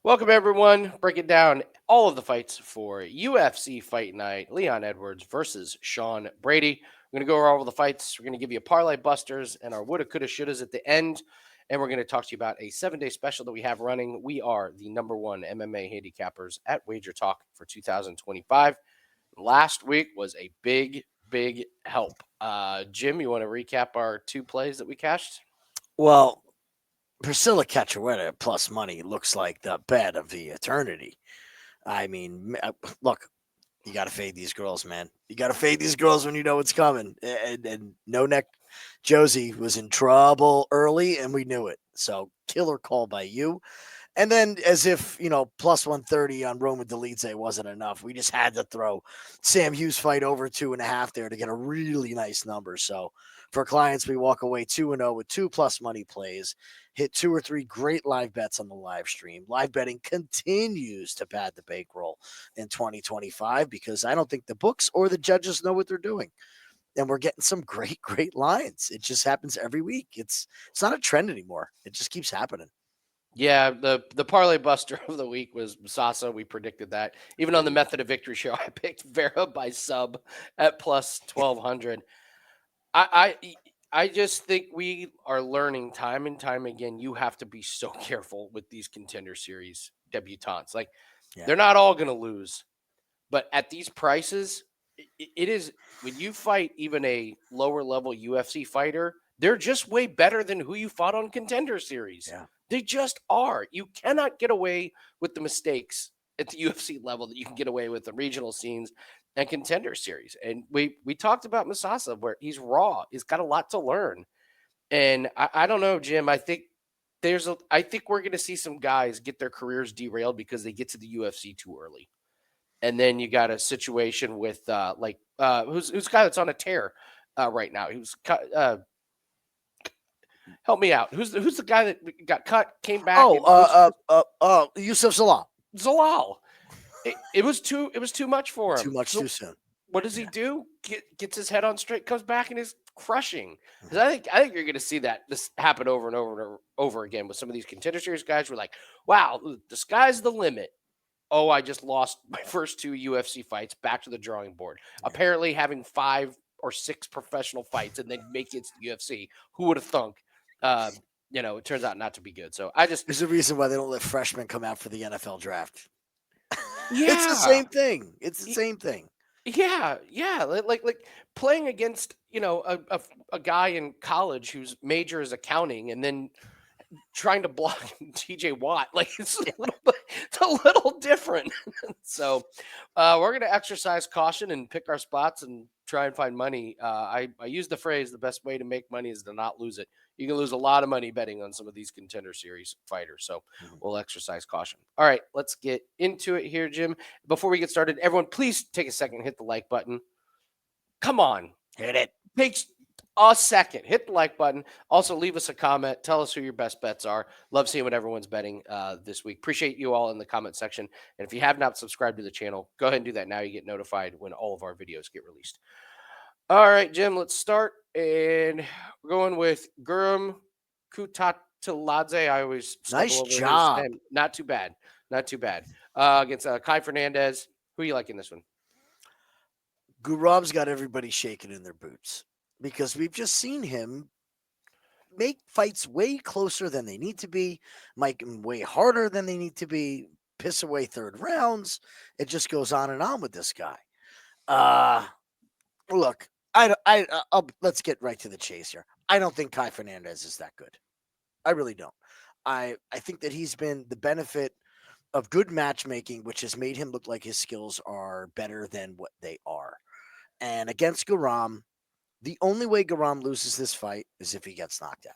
Welcome, everyone. Breaking down all of the fights for UFC Fight Night. Leon Edwards versus Sean Brady. We're going to go over all the fights. We're going to give you a parlay busters and our woulda, coulda, shouldas at the end. And we're going to talk to you about a 7-day special that we have running. We are the number one MMA handicappers at Wager Talk for 2025. Last week was a big help. Jim, you want to recap our two plays that we cashed? Well, Priscilla Cachoeira plus money looks like the bet of the eternity. I mean, look, you got to fade these girls, man. You got to fade these girls when you know it's coming. And no neck Josie was in trouble early, and we knew it. So killer call by you. And then, as if, plus 130 on Roman Dolidze wasn't enough, we just had to throw Sam Hughes fight over 2.5 there to get a really nice number. So for clients, we walk away 2-0 with 2+ money plays, hit 2 or 3 great live bets on the live stream. Live betting continues to pad the bankroll in 2025 because I don't think the books or the judges know what they're doing. And we're getting some great lines. It just happens every week. It's not a trend anymore. It just keeps happening. Yeah, the parlay buster of the week was Sasa. We predicted that. Even on the Method of Victory show, I picked Vera by sub at plus 1200. I just think we are learning time and time again. You have to be so careful with these Contender Series debutantes. Like they're not all going to lose, but at these prices, it is when you fight even a lower level UFC fighter, they're just way better than who you fought on Contender Series. Yeah. They just are. You cannot get away with the mistakes at the UFC level that you can get away with the regional scenes and Contender Series. And we talked about Masasa where he's raw. He's got a lot to learn. And I don't know, Jim. I think we're going to see some guys get their careers derailed because they get to the UFC too early. And then you got a situation with who's a guy that's on a tear right now. He was help me out. Who's the guy that got cut, came back? Yusuf Zalal. Zalal. It was too much for him. Too much too soon. What does he do? Gets his head on straight, comes back and is crushing. Because I think you're going to see this happen over and over and over again with some of these Contender Series guys. We're like, wow, the sky's the limit. Oh, I just lost my first 2 UFC fights. Back to the drawing board. Yeah. Apparently, having 5 or 6 professional fights and then make it to the UFC. Who would have thunk? It turns out not to be good. So there's a reason why they don't let freshmen come out for the NFL draft. Yeah, it's the same thing. It's the same thing. Yeah. Like playing against a guy in college whose major is accounting and then trying to block TJ Watt. Like it's a little different. So we're going to exercise caution and pick our spots and try and find money. I use the phrase, the best way to make money is to not lose it. You can lose a lot of money betting on some of these Contender Series fighters. So we'll exercise caution. All right, let's get into it here, Jim. Before we get started, everyone, please take a second and hit the like button. Come on. Hit it. Takes a second. Hit the like button. Also, leave us a comment. Tell us who your best bets are. Love seeing what everyone's betting this week. Appreciate you all in the comment section. And if you have not subscribed to the channel, go ahead and do that now. You get notified when all of our videos get released. All right, Jim, let's start. And we're going with Guram Kutateladze. I always nice job. Not too bad. Against Kai Fernandes. Who are you liking this one? Guram's got everybody shaking in their boots because we've just seen him make fights way closer than they need to be, make them way harder than they need to be, piss away third rounds. It just goes on and on with this guy. Look, let's get right to the chase here. I don't think Kai Fernandes is that good. I really don't. I think that he's been the benefit of good matchmaking, which has made him look like his skills are better than what they are. And against Guram, the only way Guram loses this fight is if he gets knocked out.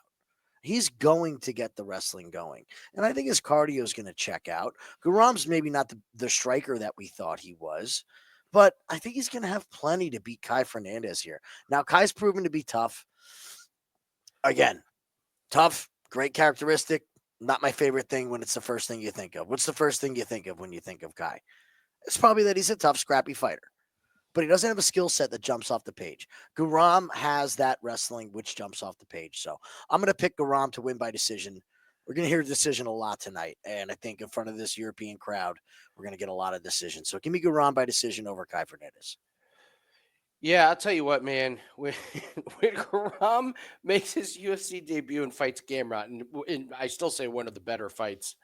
He's going to get the wrestling going. And I think his cardio is going to check out. Guram's maybe not the striker that we thought he was, but I think he's going to have plenty to beat Kai Fernandes here. Now, Kai's proven to be tough. Again, tough, great characteristic. Not my favorite thing when it's the first thing you think of. What's the first thing you think of when you think of Kai? It's probably that he's a tough, scrappy fighter. But he doesn't have a skill set that jumps off the page. Guram has that wrestling which jumps off the page. So I'm going to pick Guram to win by decision We're going to hear a decision a lot tonight. And I think in front of this European crowd, we're going to get a lot of decisions. So give me Guram by decision over Kai Fernandes. Yeah, I'll tell you what, man. When Guram makes his UFC debut and fights Gamrot, and I still say one of the better fights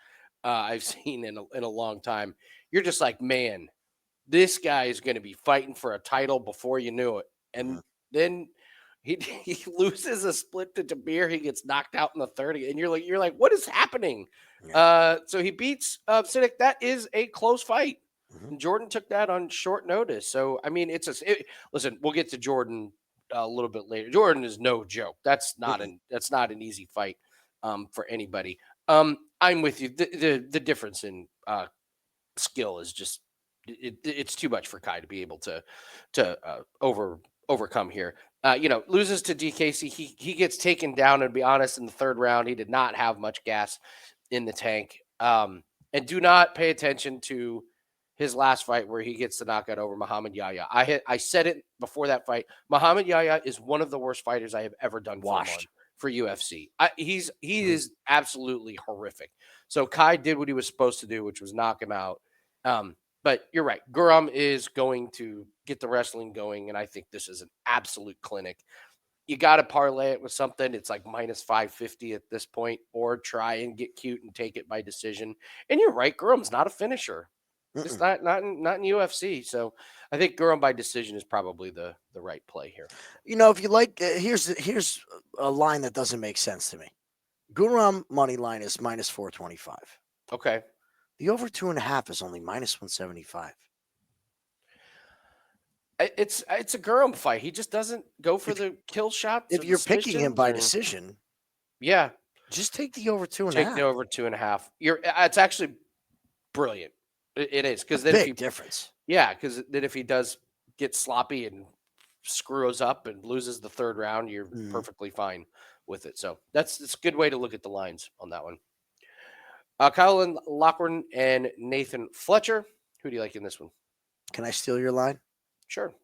I've seen in a long time, you're just like, man, this guy is going to be fighting for a title before you knew it. And then he loses a split to Tamir. He gets knocked out in the 30, and you're like, what is happening? Yeah. So he beats Siddiq. That is a close fight. Mhm. And Jordan took that on short notice. So I mean, listen. We'll get to Jordan a little bit later. Jordan is no joke. That's not an easy fight for anybody. I'm with you. The difference in skill is just it's too much for Kai to be able to overcome here. Loses to DKC. He gets taken down. And to be honest, in the third round, he did not have much gas in the tank. And do not pay attention to his last fight where he gets the knockout over Muhammad Yahya. I said it before that fight. Muhammad Yahya is one of the worst fighters I have ever done for UFC. He is absolutely horrific. So Kai did what he was supposed to do, which was knock him out. But you're right. Guram is going to get the wrestling going, and I think this is an absolute clinic. You got to parlay it with something. It's like minus 550 at this point, or try and get cute and take it by decision. And you're right. Guram's not a finisher. It's not in UFC. So I think Guram by decision is probably the right play here. If you like, here's a line that doesn't make sense to me. Guram money line is minus 425. Okay. The over 2.5 is only minus 175. It's a Guram fight. He just doesn't go for the kill shots. If you're picking him by decision, yeah, just take the over 2.5. Take the over 2.5. It's actually brilliant. It is because then big difference. Yeah, because then if he does get sloppy and screws up and loses the third round, you're perfectly fine with it. So it's a good way to look at the lines on that one. Caolan, Loughran, and Nathan Fletcher. Who do you like in this one? Can I steal your line? Sure.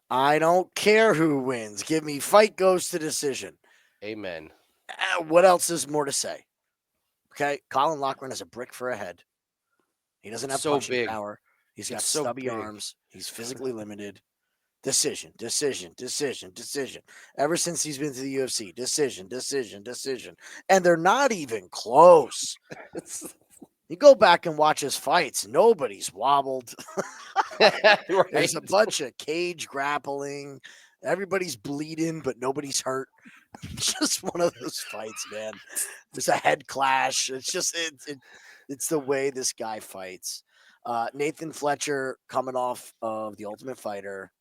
I don't care who wins. Give me fight goes to decision. Amen. What else is more to say? Okay, Caolan Loughran has a brick for a head. He doesn't have punching power. He's got stubby arms. He's physically limited. Decision. Ever since he's been to the UFC, decision. And they're not even close. You go back and watch his fights. Nobody's wobbled. Right. There's a bunch of cage grappling. Everybody's bleeding, but nobody's hurt. Just one of those fights, man. There's a head clash. It's just it's the way this guy fights. Nathan Fletcher coming off of The Ultimate Fighter.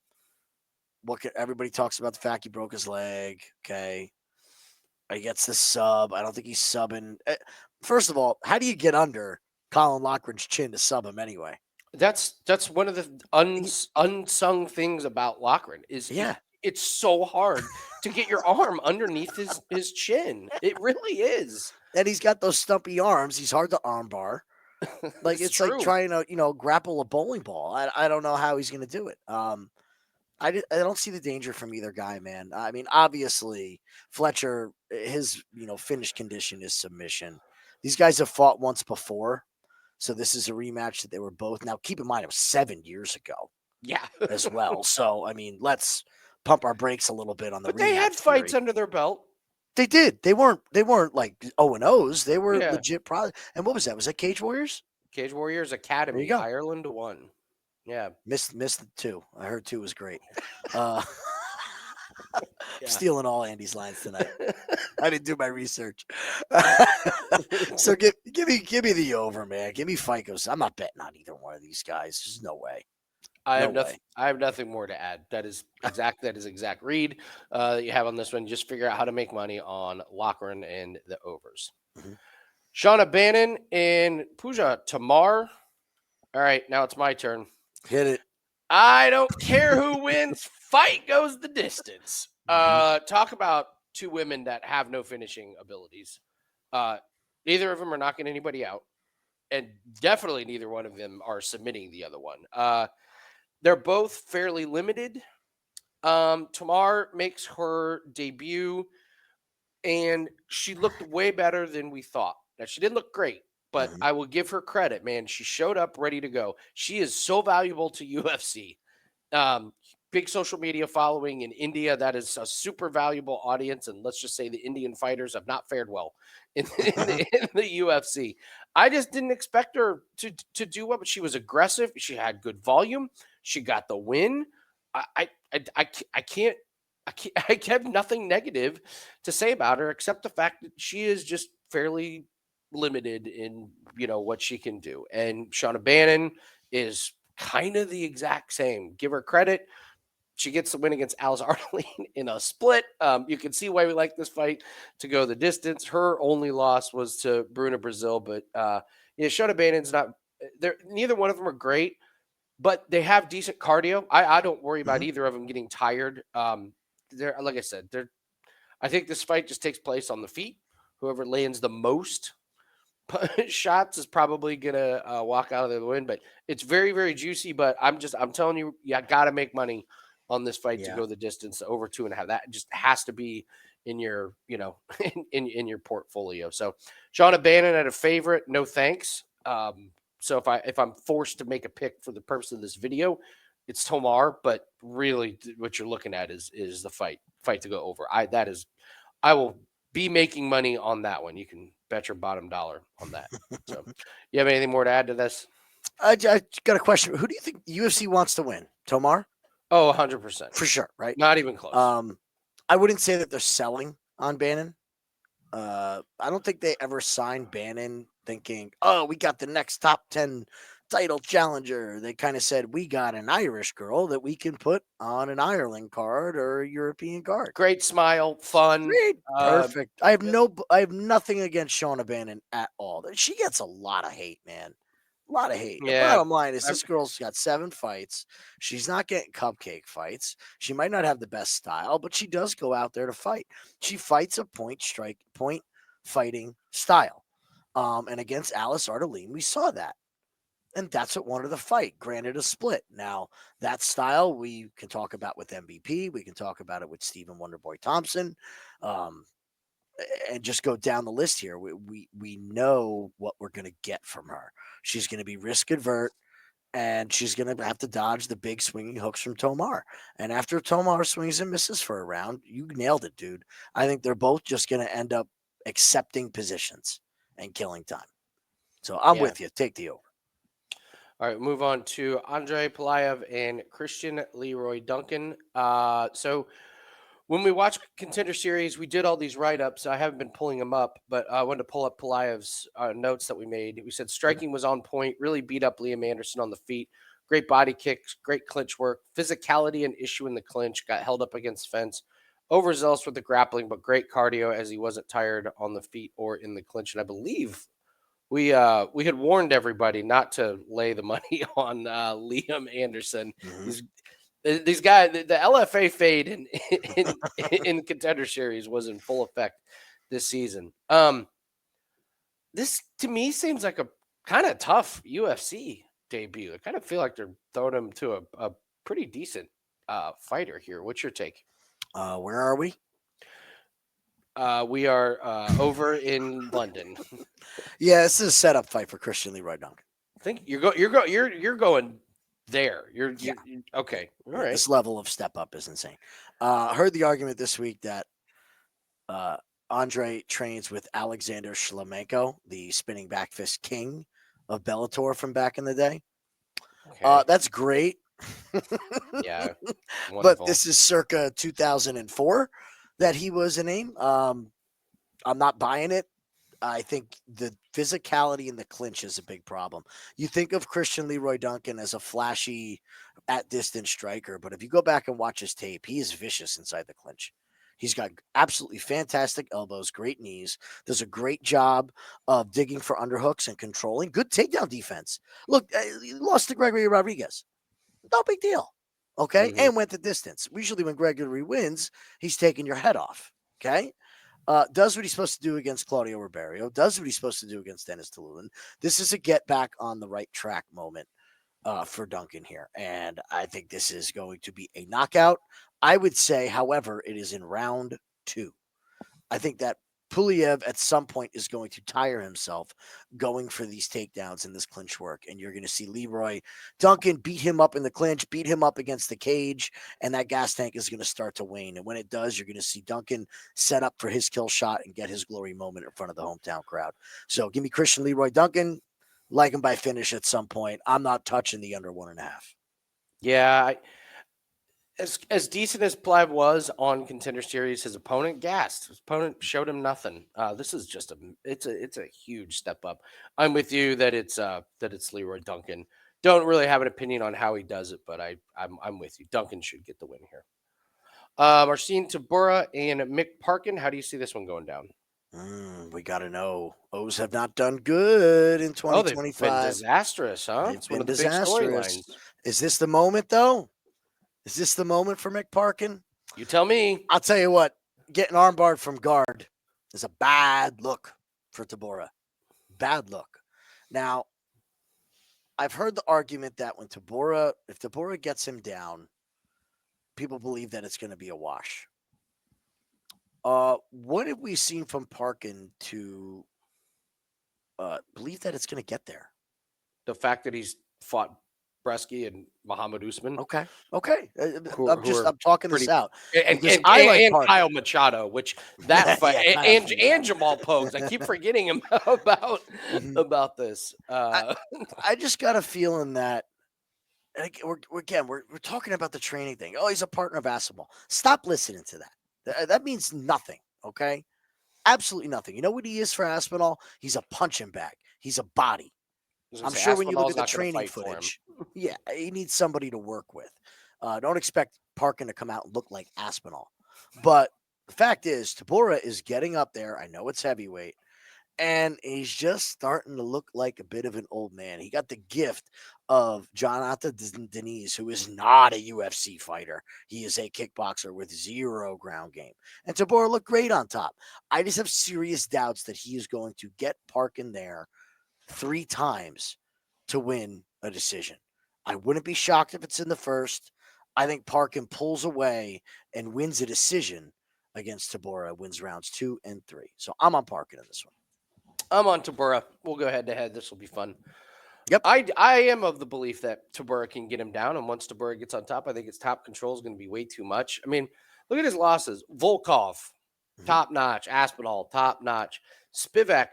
Everybody talks about the fact he broke his leg. Okay. He gets the sub. I don't think he's subbing. First of all, how do you get under Caolan Loughran's chin to sub him anyway? That's one of the unsung things about Loughran is it's so hard to get your arm underneath his chin. It really is. And he's got those stumpy arms. He's hard to armbar. Like it's like trying to grapple a bowling ball. I don't know how he's going to do it. I don't see the danger from either guy, man. I mean, obviously Fletcher, his finish condition is submission. These guys have fought once before, so this is a rematch that they were both. Now, keep in mind, it was 7 years ago. Yeah, as well. So I mean, let's pump our brakes a little bit on the. But they had fights under their belt. They did. They weren't like 0-0s. They were legit. And what was that? Was that Cage Warriors? Cage Warriors Academy, Ireland 1. Yeah, missed the 2. I heard 2 was great. Stealing all Andy's lines tonight. I didn't do my research. So give me the over, man. Give me Ficos. I'm not betting on either one of these guys. There's no way. I have nothing more to add. That is exact read that you have on this one. Just figure out how to make money on Loughran and the overs. Shauna, Bannon, and Puja, Tomar. All right, now it's my turn. Hit it. I don't care who wins. Fight goes the distance. Talk about two women that have no finishing abilities. Neither of them are knocking anybody out, and definitely neither one of them are submitting the other one. They're both fairly limited. Tomar makes her debut, and she looked way better than we thought. Now, she didn't look great, but Mhm. I will give her credit, man. She showed up ready to go. She is so valuable to UFC. Um, Big social media following in India. That is a super valuable audience. And let's just say the Indian fighters have not fared well in the UFC. I just didn't expect her to do what, but she was aggressive. She had good volume. She got the win. I can't. I have nothing negative to say about her except the fact that she is just fairly limited in what she can do. And Shauna Bannon is kind of the exact same. Give her credit. She gets the win against Alice Arlene in a split. You can see why we like this fight to go the distance. Her only loss was to Bruna Brazil, but yeah, Shauna Bannon's not. They're neither one of them are great, but they have decent cardio. I don't worry about Mhm. either of them getting tired. They're like I said, they're. I think this fight just takes place on the feet. Whoever lands the most shots is probably gonna walk out of the win. But it's very, very juicy. But I'm telling you, you got to make money on this fight to Yeah. go the distance over 2.5. That just has to be in your in your portfolio. So Shauna Bannon at a favorite, no thanks. So if I'm forced to make a pick for the purpose of this video, it's Tomar. But really, what you're looking at is the fight to go over. I will be making money on that one. You can bet your bottom dollar on that. So, you have anything more to add to this? I got a question. Who do you think UFC wants to win? Tomar? Oh, 100%. For sure, right? Not even close. I wouldn't say that they're selling on Bannon. I don't think they ever signed Bannon thinking, oh, we got the next top 10 title challenger. They kind of said, we got an Irish girl that we can put on an Ireland card or a European card. Great smile, fun. Great. Uh, Perfect. yep. I have nothing against Shauna Bannon at all. She gets a lot of hate, man. A lot of hate. The Yeah. bottom line is I'm- this girl's got 7 fights. She's not getting cupcake fights. She might not have the best style, but she does go out there to fight. She fights a point fighting style. And against Alice Arlene, we saw that. And that's what won her the fight. Granted, a split. Now, that style we can talk about with MVP. We can talk about it with Stephen Wonderboy Thompson. Um, and just go down the list here. We know what we're going to get from her. She's going to be risk advert, and she's going to have to dodge the big swinging hooks from Tomar. And after Tomar swings and misses for a round, you nailed it, dude. I think they're both just going to end up accepting positions and killing time. So I'm yeah. with you. Take the over. All right, move on to Andre Pulyaev and Christian Leroy Duncan. So when we watch Contender Series, we did all these write ups. I haven't been pulling them up, but I wanted to pull up Pulyev's notes that we made. We said striking was on point, really beat up Liam Anderson on the feet. Great body kicks, great clinch work, physicality an issue in the clinch, got held up against fence. Overzealous with the grappling, but great cardio as he wasn't tired on the feet or in the clinch. And I believe we had warned everybody not to lay the money on Liam Anderson. Mm-hmm. These guys, the LFA fade in in Contender Series was in full effect this season. This to me seems like a kind of tough UFC debut. I kind of feel like they're throwing him to a pretty decent fighter here. What's your take? Where are we? We are over in London. Yeah, this is a setup fight for Christian Leroy Duncan. I think you're going there. You're okay. All right. This level of step up is insane. I heard the argument this week that uh, Andre trains with Alexander Shlemenko, the spinning back fist king of Bellator from back in the day. Okay. That's great. Yeah. But Wonderful. this is circa 2004 that he was a name. I'm not buying it. I think the physicality in the clinch is a big problem. You think of Christian Leroy Duncan as a flashy at distance striker, but if you go back and watch his tape, he is vicious inside the clinch. He's got absolutely fantastic elbows, great knees, does a great job of digging for underhooks and controlling. Good takedown defense. Look, he lost to Gregory Rodriguez. No big deal. Okay. Mhm. And went the distance. Usually when Gregory wins, he's taking your head off. Okay. Does what he's supposed to do against Claudio Ribeiro, does what he's supposed to do against Dennis Tululin. This is a get back on the right track moment for Duncan here. And I think this is going to be a knockout. I would say, however, it is in round 2. I think that Pulyaev at some point is going to tire himself going for these takedowns in this clinch work. And you're going to see Leroy Duncan beat him up in the clinch, beat him up against the cage, and that gas tank is going to start to wane. And when it does, you're going to see Duncan set up for his kill shot and get his glory moment in front of the hometown crowd. So give me Christian Leroy Duncan, like him by finish at some point. I'm not touching the under 1.5. Yeah, as decent as Pulyaev was on Contender Series, his opponent gassed. His opponent showed him nothing. This is just it's a huge step up. I'm with you that it's Leroy Duncan. Don't really have an opinion on how he does it, but I'm with you. Duncan should get the win here. Marcin Tybura and Mick Parkin. How do you see this one going down? We got to know. O's have not done good in Oh, they've been 2025. disastrous, huh? They've It's one been of the big disastrous. storylines. Is this the moment, though? Is this the moment for Mick Parkin? You tell me. I'll tell you what. Getting armbarred from guard is a bad look for Tybura. Bad look. Now, I've heard the argument that if Tybura gets him down, people believe that it's going to be a wash. What have we seen from Parkin to believe that it's going to get there? The fact that he's fought Bresky and Muhammad Usman. Okay. I'm talking this out. And Kyle Machado, which that fight, and Jamal Pogues. I keep forgetting him about this. I just got a feeling that we're talking about the training thing. Oh, he's a partner of Asimov. Stop listening to that. That means nothing. Okay, absolutely nothing. You know what he is for Aspinall? He's a punching bag. He's a body. I'm sure when you look at the training footage, yeah, he needs somebody to work with. Don't expect Parkin to come out and look like Aspinall. But the fact is, Tybura is getting up there. I know it's heavyweight. And he's just starting to look like a bit of an old man. He got the gift of Jonathan Denise, who is not a UFC fighter. He is a kickboxer with zero ground game. And Tybura looked great on top. I just have serious doubts that he is going to get Parkin there 3 times to win a decision. I wouldn't be shocked if it's in the first. I think Parkin pulls away and wins a decision against Tybura, wins rounds 2 and 3. So I'm on Parkin in this one. I'm on Tybura. We'll go head to head. This will be fun. Yep. I am of the belief that Tybura can get him down. And once Tybura gets on top, I think his top control is going to be way too much. I mean, look at his losses. Volkov, top notch. Aspinall, top notch. Spivak,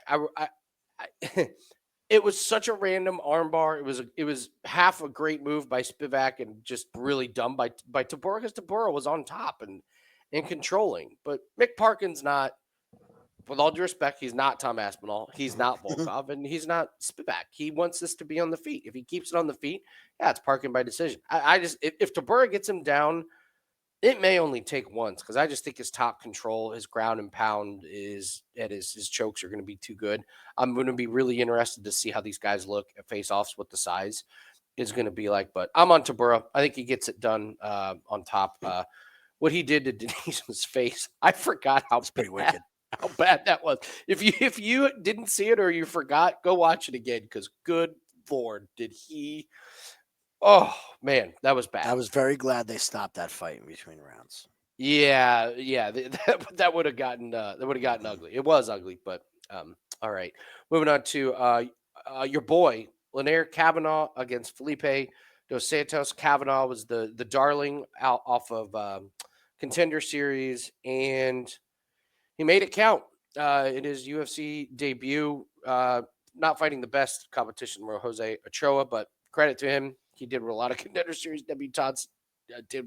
it was such a random armbar. It was half a great move by Spivak and just really dumb by Tybura, because Tybura was on top and controlling. But Mick Parkin's not, with all due respect, he's not Tom Aspinall. He's not Volkov, and he's not Spivak. He wants this to be on the feet. If he keeps it on the feet, yeah, it's Parkin by decision. I just, if Tybura gets him down, it may only take once, because I just think his top control, his ground and pound his chokes are going to be too good. I'm going to be really interested to see how these guys look at face-offs, what the size is going to be like. But I'm on Tybura. I think he gets it done on top. What he did to Denise's face, I forgot how pretty wicked. How bad that was. If you didn't see it or you forgot, go watch it again, because good Lord, did he. Oh, man, that was bad. I was very glad they stopped that fight in between rounds. Yeah, that would have gotten ugly. It was ugly, but all right. Moving on to your boy Linaire Kavanagh against Felipe dos Santos. Kavanagh was the darling out off of Contender Series, and he made it count in his UFC debut. Not fighting the best competition, were Jose Ochoa, but credit to him. He did what a lot of Contender Series debutants did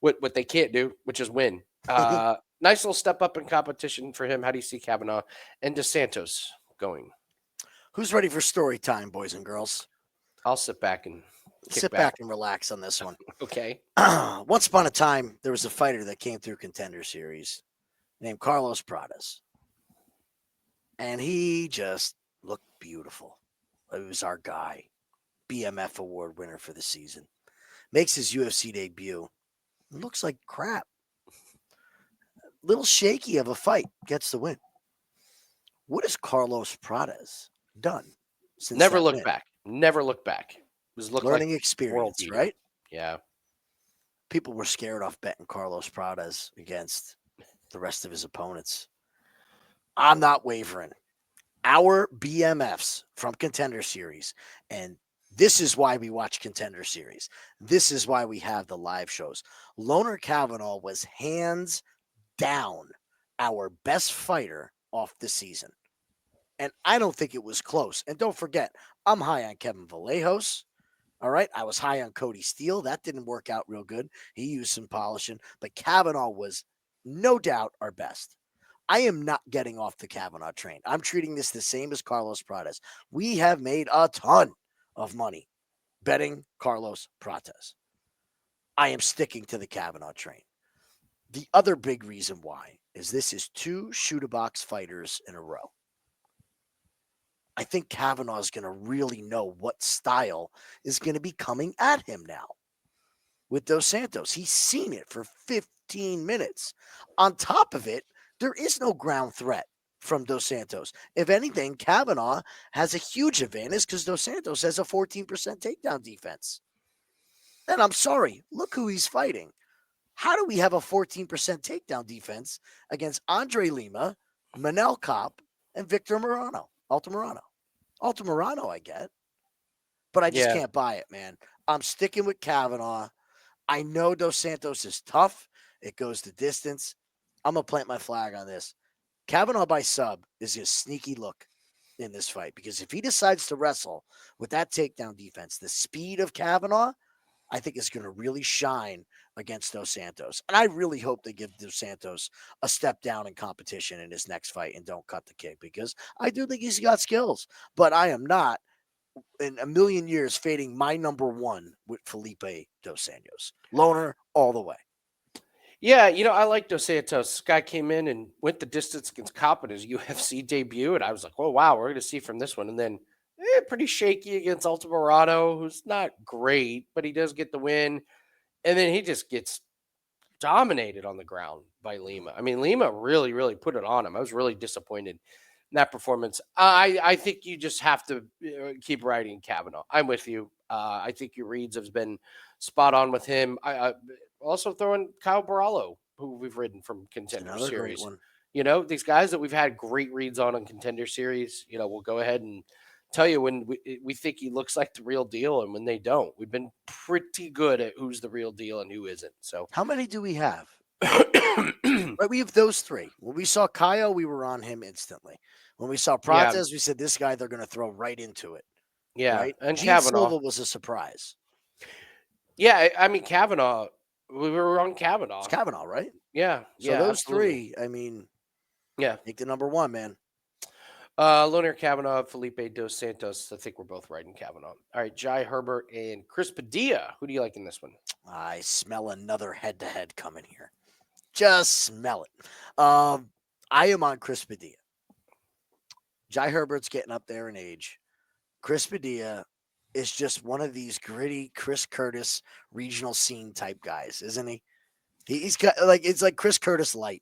with what they can't do, which is win. Nice little step up in competition for him. How do you see Kavanagh and dos Santos going? Who's ready for story time, boys and girls? I'll sit back and relax on this one. Okay. Once upon a time, there was a fighter that came through Contender Series named Carlos Pradas. And he just looked beautiful. It was our guy. BMF award winner for the season. Makes his UFC debut. Looks like crap. Little shaky of a fight. Gets the win. What has Carlos Pradas done since Never looked back. Never looked back. It was learning like experience, right? Yeah. People were scared off betting Carlos Pradas against the rest of his opponents. I'm not wavering. Our BMFs from Contender Series, and this is why we watch Contender Series. This is why we have the live shows. Loner Kavanagh was hands down our best fighter off the season. And I don't think it was close. And don't forget, I'm high on Kevin Vallejos. All right. I was high on Cody Steele. That didn't work out real good. He used some polishing, but Kavanagh was no doubt our best. I am not getting off the Kavanagh train. I'm treating this the same as Carlos Prates. We have made a ton of money betting Carlos Prates. I am sticking to the Kavanagh train. The other big reason why is this is 2 shoot-a-box fighters in a row. I think Kavanagh is going to really know what style is going to be coming at him now with Dos Santos. He's seen it for 15 minutes. On top of it, there is no ground threat from Dos Santos. If anything, Kavanagh has a huge advantage because Dos Santos has a 14% takedown defense. And I'm sorry, look who he's fighting. How do we have a 14% takedown defense against Andre Lima, Manel Kopp, and Victor Morano? Altamirano, I get. But I just Yeah. can't buy it, man. I'm sticking with Kavanagh. I know Dos Santos is tough. It goes the distance. I'm going to plant my flag on this. Kavanagh by sub is a sneaky look in this fight because if he decides to wrestle with that takedown defense, the speed of Kavanagh, I think is going to really shine against Dos Santos. And I really hope they give Dos Santos a step down in competition in his next fight and don't cut the kick because I do think he's got skills. But I am not in a million years fading my number one with Felipe Dos Santos. Loner all the way. Yeah, I like Dos Santos. Guy came in and went the distance against Kopp in his UFC debut, and I was like, "Oh wow, we're going to see from this one." And then, pretty shaky against Altamirano, who's not great, but he does get the win. And then he just gets dominated on the ground by Lima. I mean, Lima really, really put it on him. I was really disappointed in that performance. I think you just have to keep riding Kavanagh. I'm with you. I think your reads have been spot on with him. I also throwing Kyle Barallo, who we've ridden from Contender Another great Series. one. These guys that we've had great reads on Contender Series. We'll go ahead and tell you when we think he looks like the real deal and when they don't. We've been pretty good at who's the real deal and who isn't. So How many do we have? Right, we have those 3. When we saw Kaue, we were on him instantly. When we saw yeah, Prates, we said this guy they're going to throw right into it. yeah, Right? and Gene Kavanaugh. Silva was a surprise. Yeah, I mean Kavanaugh. We were on It's Kavanaugh. Kavanaugh, right? Yeah, So yeah, those absolutely. 3, I mean, Yeah. take the number 1, man. Loner Kavanaugh, Felipe Dos Santos. I think we're both right in Kavanaugh. All right, Jai Herbert and Chris Padilla. Who do you like in this one? I smell another head-to-head coming here. Just smell it. I am on Chris Padilla. Jai Herbert's getting up there in age. Chris Padilla is just one of these gritty Chris Curtis regional scene type guys, isn't he? He's got it's like Chris Curtis light.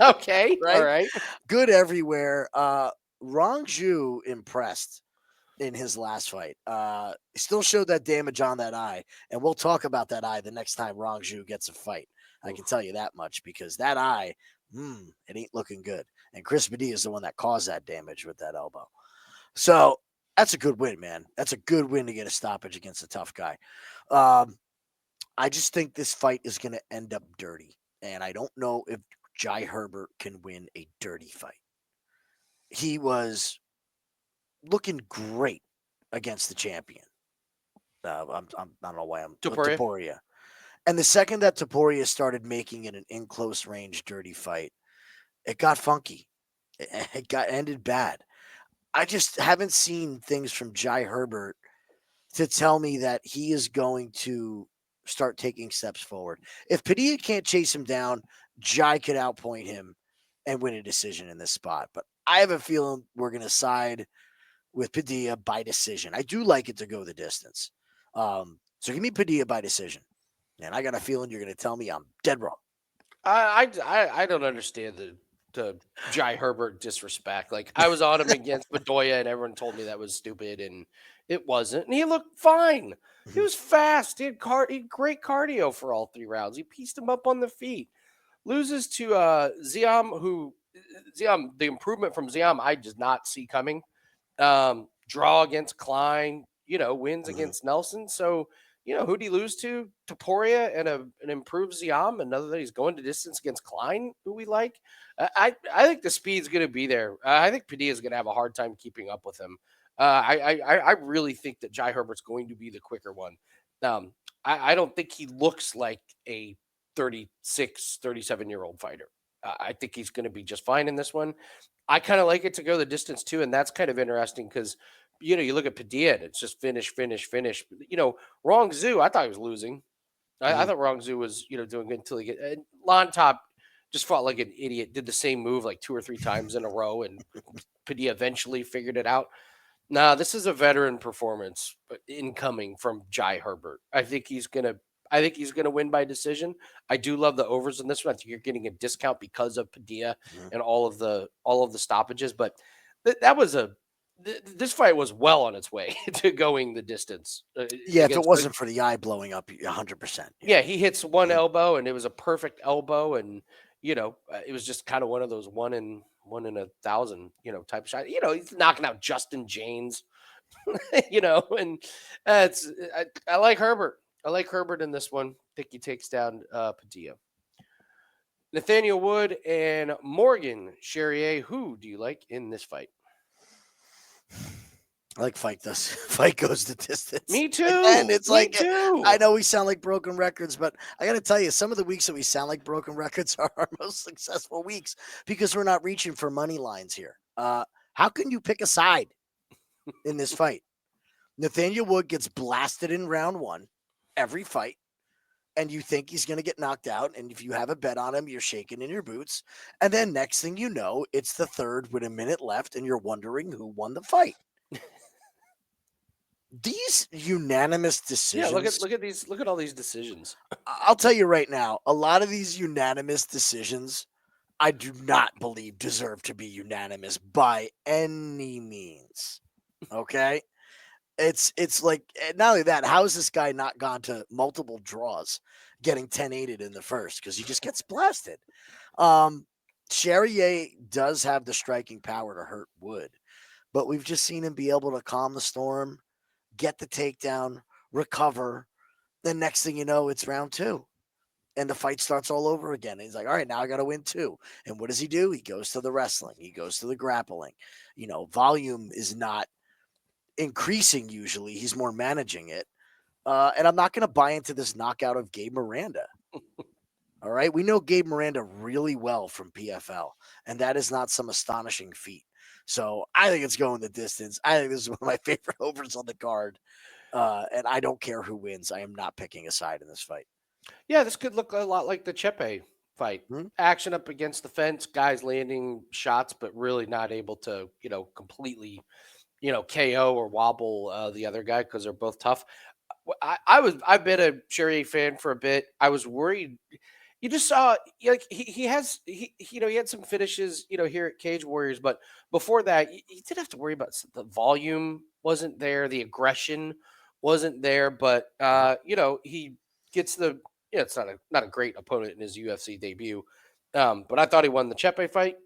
Okay, all Right? right. Good everywhere. Rong Zhu impressed in his last fight. He still showed that damage on that eye, and we'll talk about that eye the next time Rong Zhu gets a fight. I can tell you that much because that eye, it ain't looking good. And Chris Padilla is the one that caused that damage with that elbow. So that's a good win, man. That's a good win to get a stoppage against a tough guy. I just think this fight is going to end up dirty, and I don't know if Jai Herbert can win a dirty fight. He was looking great against the champion. I don't know why I'm Topuria. Topuria. And the second that Topuria started making it an in close range dirty fight, it got funky. It got ended bad. I just haven't seen things from Jai Herbert to tell me that he is going to start taking steps forward. If Padilla can't chase him down, Jai could outpoint him and win a decision in this spot. But I have a feeling we're going to side with Padilla by decision. I do like it to go the distance. So give me Padilla by decision. And I got a feeling you're going to tell me I'm dead wrong. I don't understand the Jai Herbert disrespect. Like I was on him against Bedoya, and everyone told me that was stupid, and it wasn't. And he looked fine. He was fast. He had great cardio for all 3 rounds. He pieced him up on the feet. Loses to Ziam, who Ziam, the improvement from Ziam, I did not see coming. Draw against Klein, wins Mhm. against Nelson. So, who'd he lose to? Taporia and an improved Ziam. Another that he's going to distance against Klein, who we like. I think the speed's going to be there. I think Padilla is going to have a hard time keeping up with him. I really think that Jai Herbert's going to be the quicker one. Um, I don't think he looks like a 36, 37-year-old fighter. I think he's going to be just fine in this one. I kind of like it to go the distance too, and that's kind of interesting because you look at Padilla, and it's just finish, finish, finish. Wrong Zoo, I thought he was losing. I Mhm. thought Wrong Zoo was doing good until he get Lon Top just fought like an idiot, did the same move like 2 or 3 times in a row, and Padilla eventually figured it out. Nah, this is a veteran performance incoming from Jai Herbert. I think he's gonna win by decision. I do love the overs in this one. I think you're getting a discount because of Padilla Mhm. and all of the stoppages. But that was this fight was well on its way to going the distance Yeah, if it against. wasn't for the eye blowing up 100%. Yeah. Yeah, he hits one Mhm. elbow, and it was a perfect elbow, and it was just kind of one of those one in a thousand, type of shot. He's knocking out Justin James, and I like Herbert. I like Herbert in this one. Think he takes down Padilla. Nathaniel Wood and Morgan Charrier. Who do you like in this fight? I like fight this. Fight goes the distance. Me Again, too. it's Me like I too. know we sound like broken records, but I got to tell you, some of the weeks that we sound like broken records are our most successful weeks because we're not reaching for money lines here. How can you pick a side in this fight? Nathaniel Wood gets blasted in round one every fight, and you think he's going to get knocked out. And if you have a bet on him, you're shaking in your boots. And then next thing you know, it's the third with a minute left, and you're wondering who won the fight. These unanimous Yeah, look decisions, at these. Look at all these decisions. I'll tell you right now, a lot of these unanimous decisions, I do not believe deserve to be unanimous by any means. Okay? It's like not only that, how has this guy not gone to multiple draws, getting 10-8'd in the first because he just gets blasted. Um Charrier does have the striking power to hurt Wood, but we've just seen him be able to calm the storm, get the takedown, recover. Then next thing you know, it's round two. And the fight starts all over again. And he's like, all right, now I got to win two. And what does he do? He goes to the wrestling. He goes to the grappling. Volume is not increasing usually. He's more managing it. And I'm not going to buy into this knockout of Gabe Miranda. All right. We know Gabe Miranda really well from PFL, and that is not some astonishing feat. So I think it's going the distance. I think this is one of my favorite overs on the card. And I don't care who wins. I am not picking a side in this fight. Yeah, this could look a lot like the Chepe fight. Hmm? Action up against the fence, guys landing shots, but really not able to, completely, KO or wobble the other guy because they're both tough. I've been a Cherry fan for a bit. I was worried. You just saw like he has he had some finishes here at Cage Warriors, but before that you didn't have to worry about the volume wasn't there, the aggression wasn't there, but Mhm. he gets the it's not a great opponent in his UFC debut, but I thought he won the Chepe fight,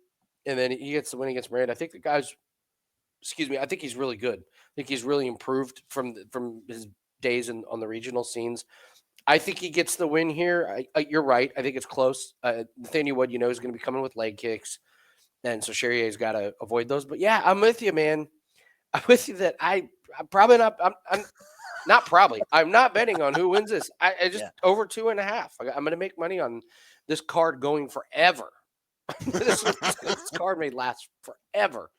and then he gets the win against Miranda. I think the guy's excuse me, I think he's really good. I think he's really improved from his days on the regional scenes. I think he gets the win here. You're right. I think it's close. Nathaniel Wood, is going to be coming with leg kicks, and so Charrier's got to avoid those. But yeah, I'm with you, man. I'm with you that I'm probably not. I'm not probably. I'm not betting on who wins this. I just Yeah. over 2.5. I'm going to make money on this card going forever. this card may last forever.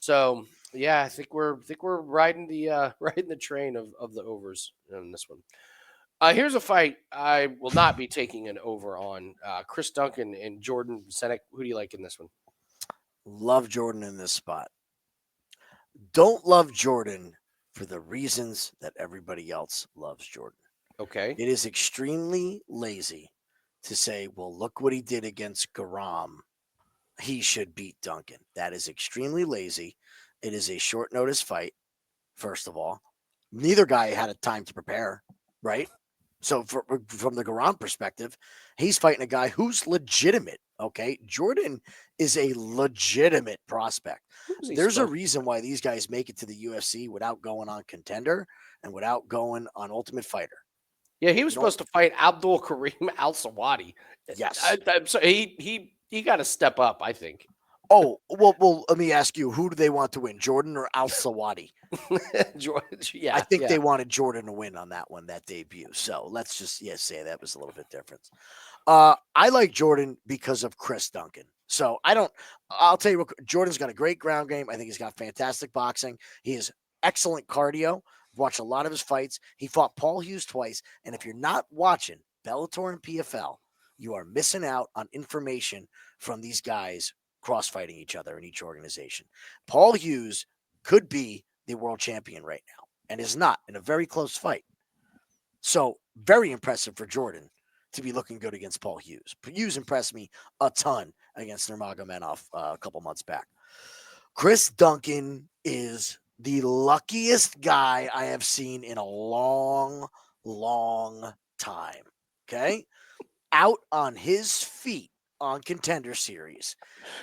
So yeah, I think we're riding the riding the train of the overs in this one. Here's a fight I will not be taking an over on. Chris Duncan and Jordan Senek. Who do you like in this one? Love Jordan in this spot. Don't love Jordan for the reasons that everybody else loves Jordan. Okay. It is extremely lazy to say, well, look what he did against Guram. He should beat Duncan. That is extremely lazy. It is a short notice fight, first of all. Neither guy had a time to prepare, right? So from the Guram perspective, he's fighting a guy who's legitimate Okay. Jordan is a legitimate prospect. Who's he There's a supposed reason why these guys make it to the UFC without going on Contender and without going on Ultimate Fighter. Yeah, he was You don't, supposed to fight Abdul Karim Al Sawadi. yes. I'm sorry, he got to step up, I think. Oh, well, let me ask you, who do they want to win, Jordan or Al Sawadi? George, I yeah, think yeah. they wanted Jordan to win on that one, that debut. So let's just say that was a little bit different. I like Jordan because of Chris Duncan. So I'll tell you, Jordan's got a great ground game. I think he's got fantastic boxing. He has excellent cardio. Watched a lot of his fights. He fought Paul Hughes twice. And if you're not watching Bellator and PFL, you are missing out on information from these guys cross-fighting each other in each organization. Paul Hughes could be the world champion right now and is not, in a very close fight. So very impressive for Jordan to be looking good against Paul Hughes. Hughes impressed me a ton against Nurmagomedov a couple months back. Chris Duncan is the luckiest guy I have seen in a long, long time. Okay? Out on his feet on Contender Series,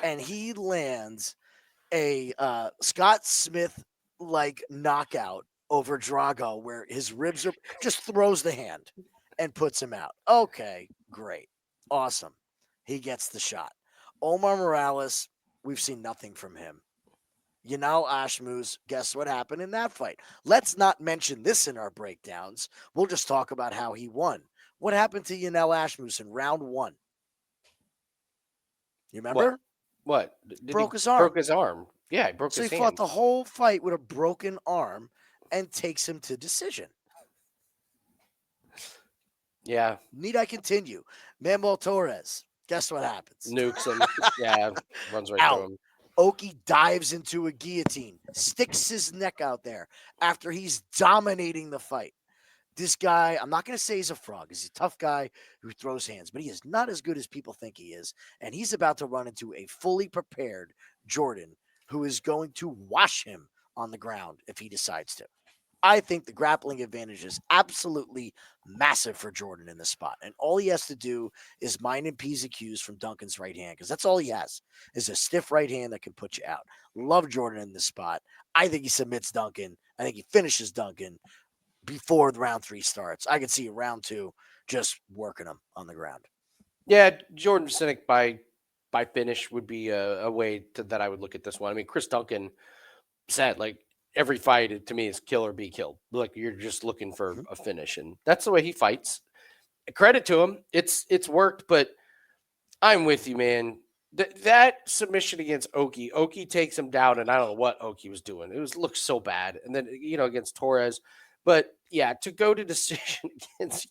and he lands a Scott Smith like knockout over Drago where his ribs are just throws the hand and puts him out. Okay, great. Awesome. He gets the shot. Omar Morales, we've seen nothing from him. Ashmouz, guess what happened in that fight? Let's not mention this in our breakdowns. We'll just talk about how he won. What happened to Ashmouz in round 1? You remember? What? Broke his arm. Broke his arm. Yeah, he broke So his he hand. fought the whole fight with a broken arm and takes him to decision. Yeah. Need I continue? Manuel Torres, guess what happens? Nukes him. Yeah, runs right Out. through him. Oki dives into a guillotine, sticks his neck out there after he's dominating the fight. This guy, I'm not going to say he's a frog. He's a tough guy who throws hands, but he is not as good as people think he is. And he's about to run into a fully prepared Jordan who is going to wash him on the ground if he decides to. I think the grappling advantage is absolutely massive for Jordan in this spot. And all he has to do is mind and P's and Q's from Duncan's right hand, because that's all he has is a stiff right hand that can put you out. Love Jordan in this spot. I think he submits Duncan. I think he finishes Duncan before the round 3 starts. I could see round 2 just working him on the ground. Yeah, Jordan Sinek by finish would be a way that I would look at this one. I mean, Chris Duncan said, like, every fight to me is kill or be killed. Like, you're just looking for a finish, and that's the way he fights. Credit to him. It's worked, but I'm with you, man. That submission against Oki takes him down, and I don't know what Oki was doing. It looked so bad. And then, against Torres. But yeah, to go to decision against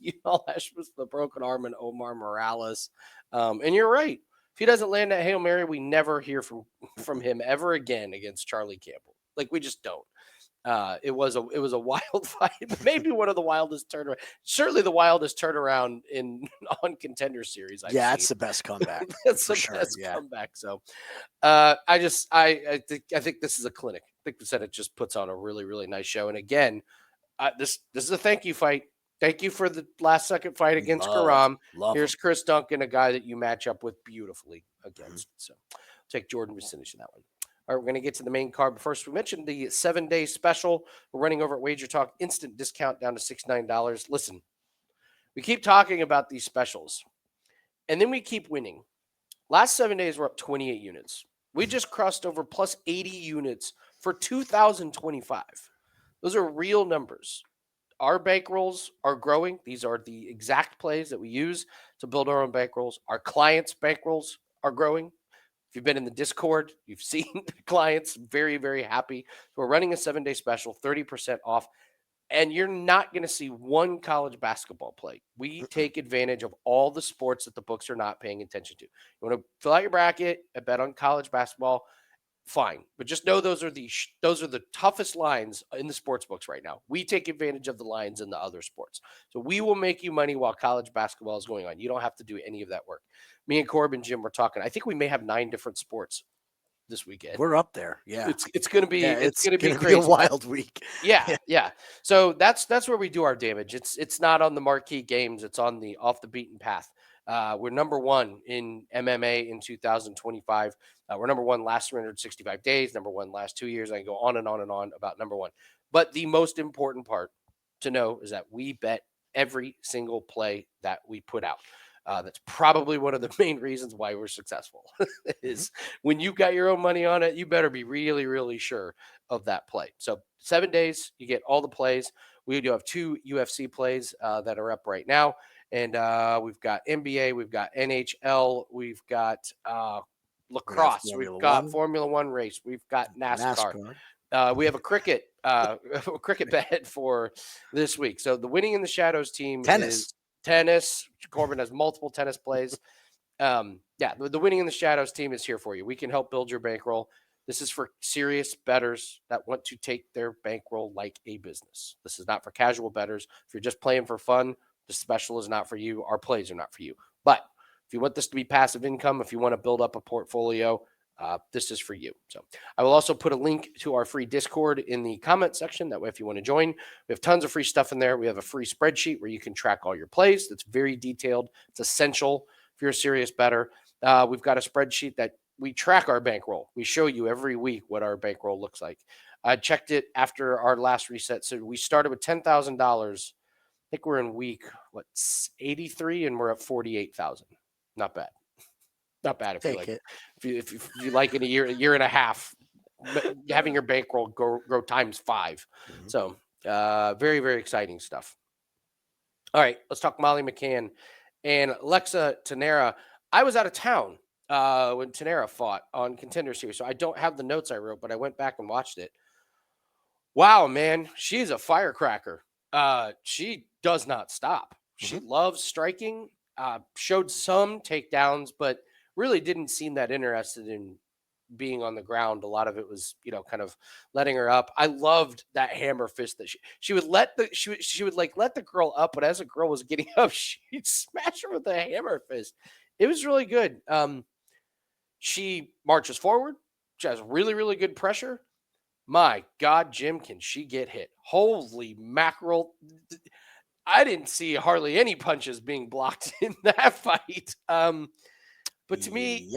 Ash with the broken arm and Omar Morales. And you're right. If he doesn't land that Hail Mary, we never hear from him ever again against Charlie Campbell. Like, we just don't. It was a wild fight, maybe one of the wildest turnaround. Certainly the wildest turnaround on Contender Series. I've That's seen. the best comeback. That's the best comeback. So, I think this is a clinic. I think the Senate just puts on a really, really nice show. And again, this is a thank you fight. Thank you for the last second fight against Guram. Here's Chris Duncan, a guy that you match up with beautifully against. So, take Jordan Vicinic in that one. All right, we're going to get to the main card. But first, we mentioned the 7-day special. We're running over at Wager Talk. Instant discount down to $69. Listen, we keep talking about these specials, and then we keep winning. Last 7 days, we're up 28 units. We just crossed over plus 80 units for 2025. Those are real numbers. Our bankrolls are growing. These are the exact plays that we use to build our own bankrolls. Our clients' bankrolls are growing. If you've been in the Discord, you've seen the clients very, very happy. So we're running a 7-day special, 30% off. And you're not going to see one college basketball play. We take advantage of all the sports that the books are not paying attention to. You want to fill out your bracket and bet on college basketball, fine. But just know those are the toughest lines in the sports books right now. We take advantage of the lines in the other sports. So we will make you money while college basketball is going on. You don't have to do any of that work. Me and Corbin, Jim, we're talking. I think we may have 9 different sports this weekend. We're up there. Yeah. It's going to be it's going to be crazy. A wild week. Yeah. So that's where we do our damage. It's not on the marquee games. It's on the off the beaten path. We're number one in MMA in 2025. We're number one last 365 days, number one last 2 years. I can go on and on and on about number one. But the most important part to know is that we bet every single play that we put out. That's probably one of the main reasons why we're successful is when you got your own money on it, you better be really, really sure of that play. So 7 days, you get all the plays. We do have 2 UFC plays that are up right now. And we've got NBA, we've got NHL, we've got lacrosse, we've got Formula One race, we've got NASCAR. We have a cricket cricket bet for this week. So the winning in the shadows team is tennis. Corbin has multiple tennis plays. The winning in the shadows team is here for you. We can help build your bankroll. This is for serious bettors that want to take their bankroll like a business. This is not for casual bettors. If you're just playing for fun, the special is not for you. Our plays are not for you. But if you want this to be passive income, if you want to build up a portfolio, this is for you. So I will also put a link to our free Discord in the comment section. That way, if you want to join, we have tons of free stuff in there. We have a free spreadsheet where you can track all your plays. That's very detailed. It's essential if you're a serious bettor. We've got a spreadsheet that we track our bankroll. We show you every week what our bankroll looks like. I checked it after our last reset. So we started with $10,000. I think we're in week 83, and we're at 48,000. Not bad. Not bad if you like it. If you like in a year and a half, having your bankroll grow times 5. So very, very exciting stuff. All right, let's talk Molly McCann and Alexa Tanera. I was out of town when Tanera fought on Contender Series, so I don't have the notes I wrote, but I went back and watched it. Wow, man, she's a firecracker. She does not stop. She loves striking. Showed some takedowns, but really didn't seem that interested in being on the ground. A lot of it was, kind of letting her up. I loved that hammer fist that she would let she would like let the girl up, but as the girl was getting up, she'd smash her with a hammer fist. It was really good. She marches forward. She has really, really good pressure. My God, Jim, can she get hit? Holy mackerel. I didn't see hardly any punches being blocked in that fight. But to me,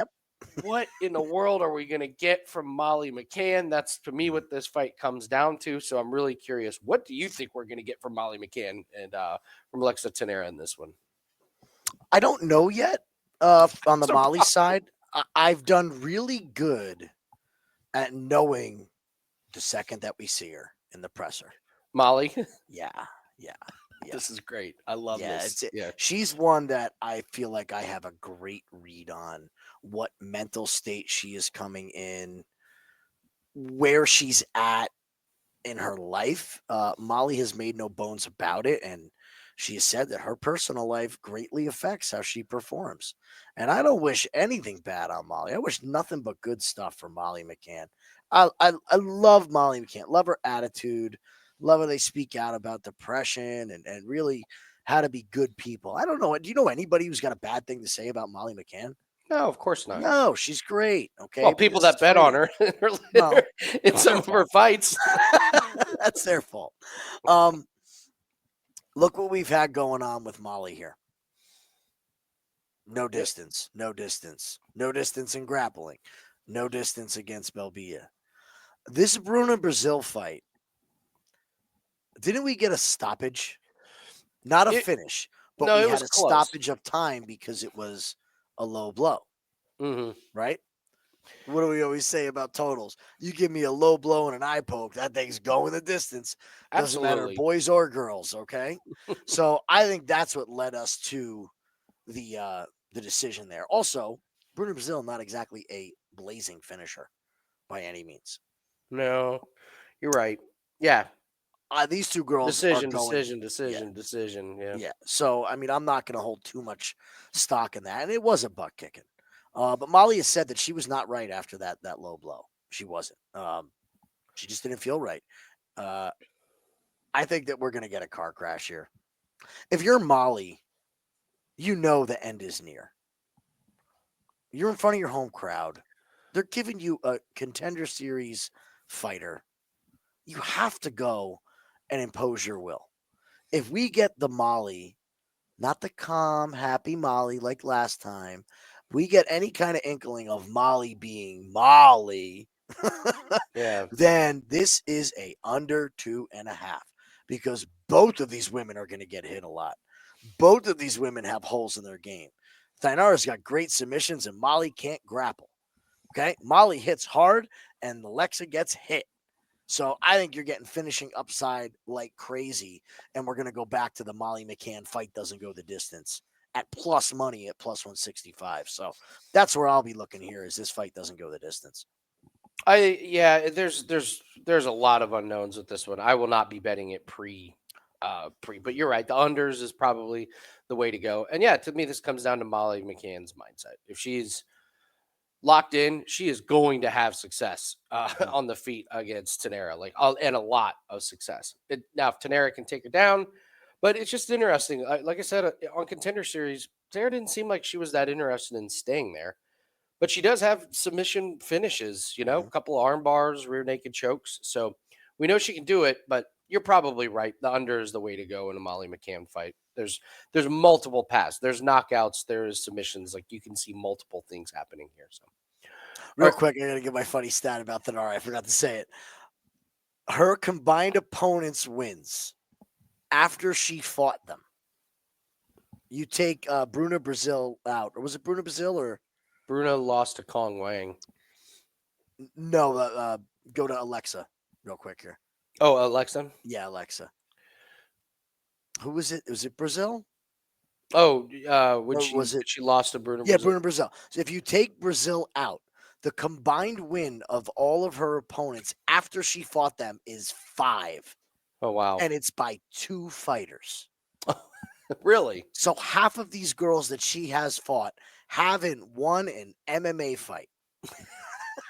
what in the world are we going to get from Molly McCann? That's, to me, what this fight comes down to. So I'm really curious. What do you think we're going to get from Molly McCann and from Alexa Tanera in this one? I don't know yet on the Molly side. I've done really good at knowing the second that we see her in the presser. Molly? Yeah. This is great. I love this. She's one that I feel like I have a great read on what mental state she is coming in, where she's at in her life. Molly has made no bones about it, and she has said that her personal life greatly affects how she performs. And I don't wish anything bad on Molly. I wish nothing but good stuff for Molly McCann. I love Molly McCann. Love her attitude. Love how they speak out about depression and really how to be good people. I don't know. Do you know anybody who's got a bad thing to say about Molly McCann? No, of course not. No, she's great. Okay. Well, people that bet on her in some of her fights. That's their fault. Look what we've had going on with Molly here. No distance in grappling, no distance against Belbia. This Bruna Brazil fight, didn't we get a stoppage? Not a finish, but we had a stoppage of time because it was a low blow. Right? What do we always say about totals? You give me a low blow and an eye poke, that thing's going the distance. Doesn't matter, boys or girls, okay? So I think that's what led us to the decision there. Also, Bruna Brazil, not exactly a blazing finisher by any means. No, you're right. Yeah. These two girls decision. Yeah. So, I mean, I'm not going to hold too much stock in that. And it was a butt kicking. But Molly has said that she was not right after that low blow. She wasn't. She just didn't feel right. I think that we're going to get a car crash here. If you're Molly, you know the end is near. You're in front of your home crowd. They're giving you a Contender Series fighter. You have to go and impose your will. If we get the Molly not the calm, happy Molly like last time. We get any kind of inkling of Molly being Molly, Yeah. then this is a under 2.5 because both of these women are going to get hit a lot. Both of these women have holes in their game. Thainara's got great submissions and Molly can't grapple. Okay. Molly hits hard and Alexa gets hit. So I think you're getting finishing upside like crazy. And we're going to go back to the Molly McCann fight doesn't go the distance at plus money at plus 165. So that's where I'll be looking here is this fight doesn't go the distance. There's a lot of unknowns with this one. I will not be betting it but you're right. The unders is probably the way to go. And yeah, to me, this comes down to Molly McCann's mindset. If she's locked in, she is going to have success on the feet against Tainara, and a lot of success. Now, if Tainara can take her down, but it's just interesting. Like I said on Contender Series, Tainara didn't seem like she was that interested in staying there, but she does have submission finishes. A couple of arm bars, rear naked chokes. So we know she can do it. But you're probably right. The under is the way to go in a Molly McCann fight. There's multiple paths. There's knockouts. There's submissions. Like you can see multiple things happening here. So. Real quick, I got to give my funny stat about Thainara. I forgot to say it. Her combined opponents wins after she fought them. You take Bruna Brazil out. Or was it Bruna Brazil or? Bruna lost to Kong Wang. No, go to Alexa real quick here. Oh, Alexa? Yeah, Alexa. Who was it? Was it Brazil? Oh, when she lost to Bruna Brazil? Yeah, Bruna Brazil. So if you take Brazil out, the combined win of all of her opponents after she fought them is 5. Oh, wow. And it's by 2 fighters. Really? So half of these girls that she has fought haven't won an MMA fight.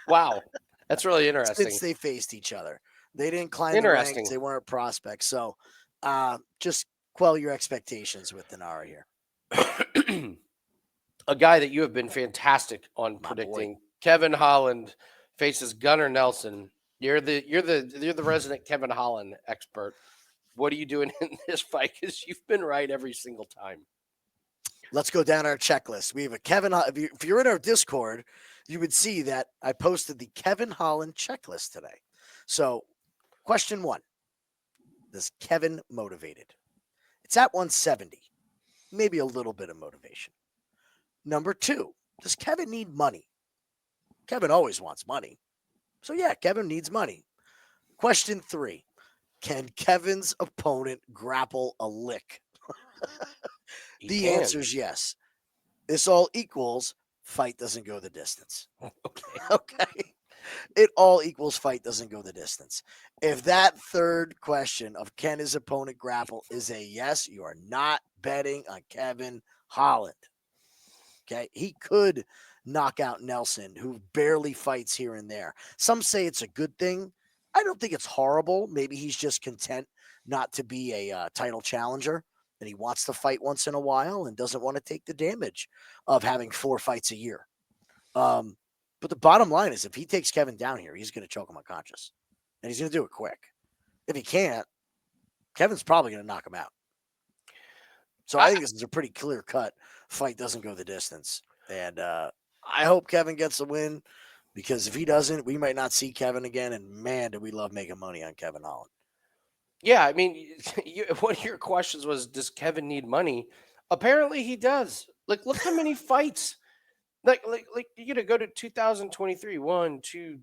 Wow. That's really interesting. Since they faced each other. They didn't climb the ranks. They weren't prospects. So just quell your expectations with Thainara here. A guy that you have been fantastic on predicting, Kevin Holland faces Gunnar Nelson. You're the resident Kevin Holland expert. What are you doing in this fight? Because you've been right every single time. Let's go down our checklist. We have a Kevin. If you're in our Discord, you would see that I posted the Kevin Holland checklist today. So, question 1: is Kevin motivated? It's at 170. Maybe a little bit of motivation. Number 2: does Kevin need money? Kevin always wants money. So yeah, Kevin needs money. Question 3: can Kevin's opponent grapple a lick? The answer is yes. This all equals fight doesn't go the distance. Okay. It all equals fight doesn't go the distance. If that third question of can his opponent grapple is a yes, you are not betting on Kevin Holland. Okay. He could knock out Nelson, who barely fights here and there. Some say it's a good thing. I don't think it's horrible. Maybe he's just content not to be a title challenger, and he wants to fight once in a while and doesn't want to take the damage of having 4 fights a year. But the bottom line is if he takes Kevin down here, he's going to choke him unconscious, and he's going to do it quick. If he can't, Kevin's probably going to knock him out. So I think this is a pretty clear-cut fight doesn't go the distance. And I hope Kevin gets the win. Because if he doesn't, we might not see Kevin again. And man, do we love making money on Kevin Holland. Yeah, I mean, one of your questions was, does Kevin need money? Apparently he does. Like, look how many fights. Like go to 2023, 1, 2,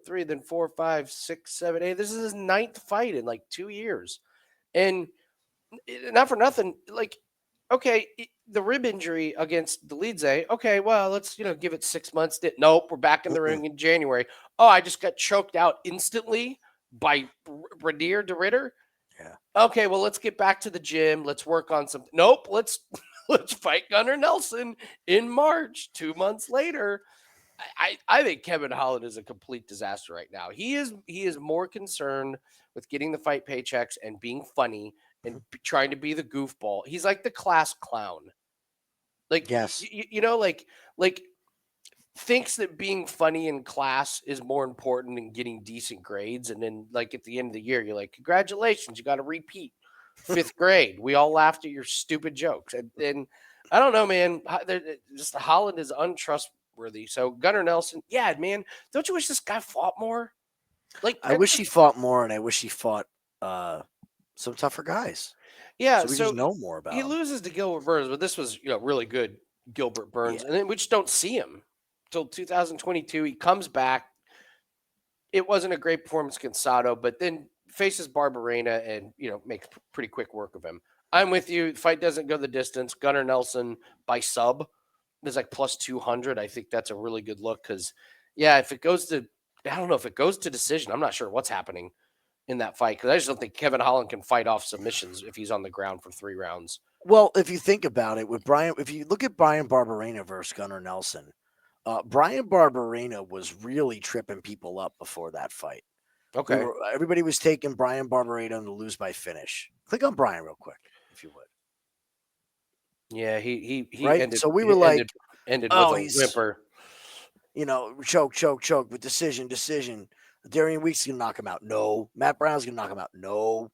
3, then 4, 5, 6, 7, 8. This is his 9th fight in like 2 years. And not for nothing, like, okay, the rib injury against Kutateladze. Okay, well, let's give it 6 months. Nope, we're back in the ring in January. Oh, I just got choked out instantly by Ranier de Ritter. Yeah. Okay, well, let's get back to the gym. Let's work on something. Nope, let's fight Gunnar Nelson in March. 2 months later. I think Kevin Holland is a complete disaster right now. He is more concerned with getting the fight paychecks and being funny and trying to be the goofball. He's like the class clown. Like, yes, like thinks that being funny in class is more important than getting decent grades. And then like at the end of the year, you're like, congratulations, you got to repeat. fifth grade. We all laughed at your stupid jokes. And I don't know, man. Just Holland is untrustworthy. So Gunnar Nelson, yeah, man. Don't you wish this guy fought more? Like, I wish he fought more, and I wish he fought some tougher guys, yeah. so we just So know more he about him. loses to Gilbert Burns, but this was really good Gilbert Yeah. Burns, and then we just don't see him till 2022. He comes back. It wasn't a great performance against Sato, but then faces Barberena and makes pretty quick work of him. I'm with you. The fight doesn't go the distance. Gunnar Nelson by sub is like plus 200. I think that's a really good look because, yeah, if it goes to, I don't know if it goes to decision. I'm not sure what's happening in that fight because I just don't think Kevin Holland can fight off submissions if he's on the ground for 3 rounds. Well, if you think about it, with Brian, if you look at Brian Barberena versus Gunnar Nelson, Brian Barberena was really tripping people up before that fight. Okay. Everybody was taking Brian Barberena to lose by finish. Click on Brian real quick, if you would. Yeah, he Right. ended. So we He were like, ended with oh, a he's whimper. choke with decision. Darian Weeks gonna knock him out. No. Matt Brown's gonna knock him out. No.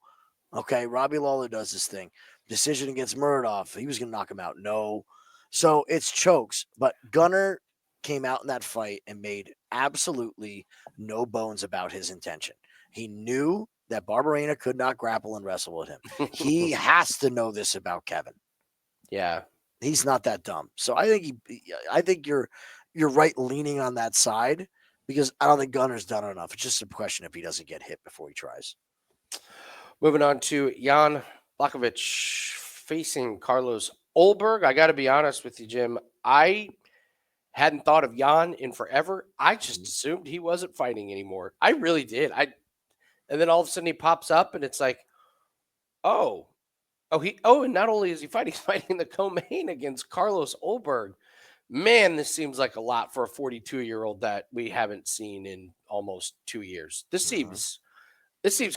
Okay. Robbie Lawler does his thing. Decision against Murdoch. He was gonna knock him out. No. So it's chokes. But Gunnar came out in that fight and made absolutely no bones about his intention. He knew that Barberena could not grapple and wrestle with him. He has to know this about Kevin. Yeah. He's not that dumb. So I think you're right leaning on that side because I don't think Gunnar's done enough. It's just a question if he doesn't get hit before he tries. Moving on to Jan Blachowicz facing Carlos Ulberg. I got to be honest with you, Jim. I hadn't thought of Jan in forever. I just assumed he wasn't fighting anymore. I really did. And then all of a sudden he pops up and it's like, and not only is he fighting, he's fighting the co-main against Carlos Ulberg. Man, this seems like a lot for a 42-year-old that we haven't seen in almost 2 years. This seems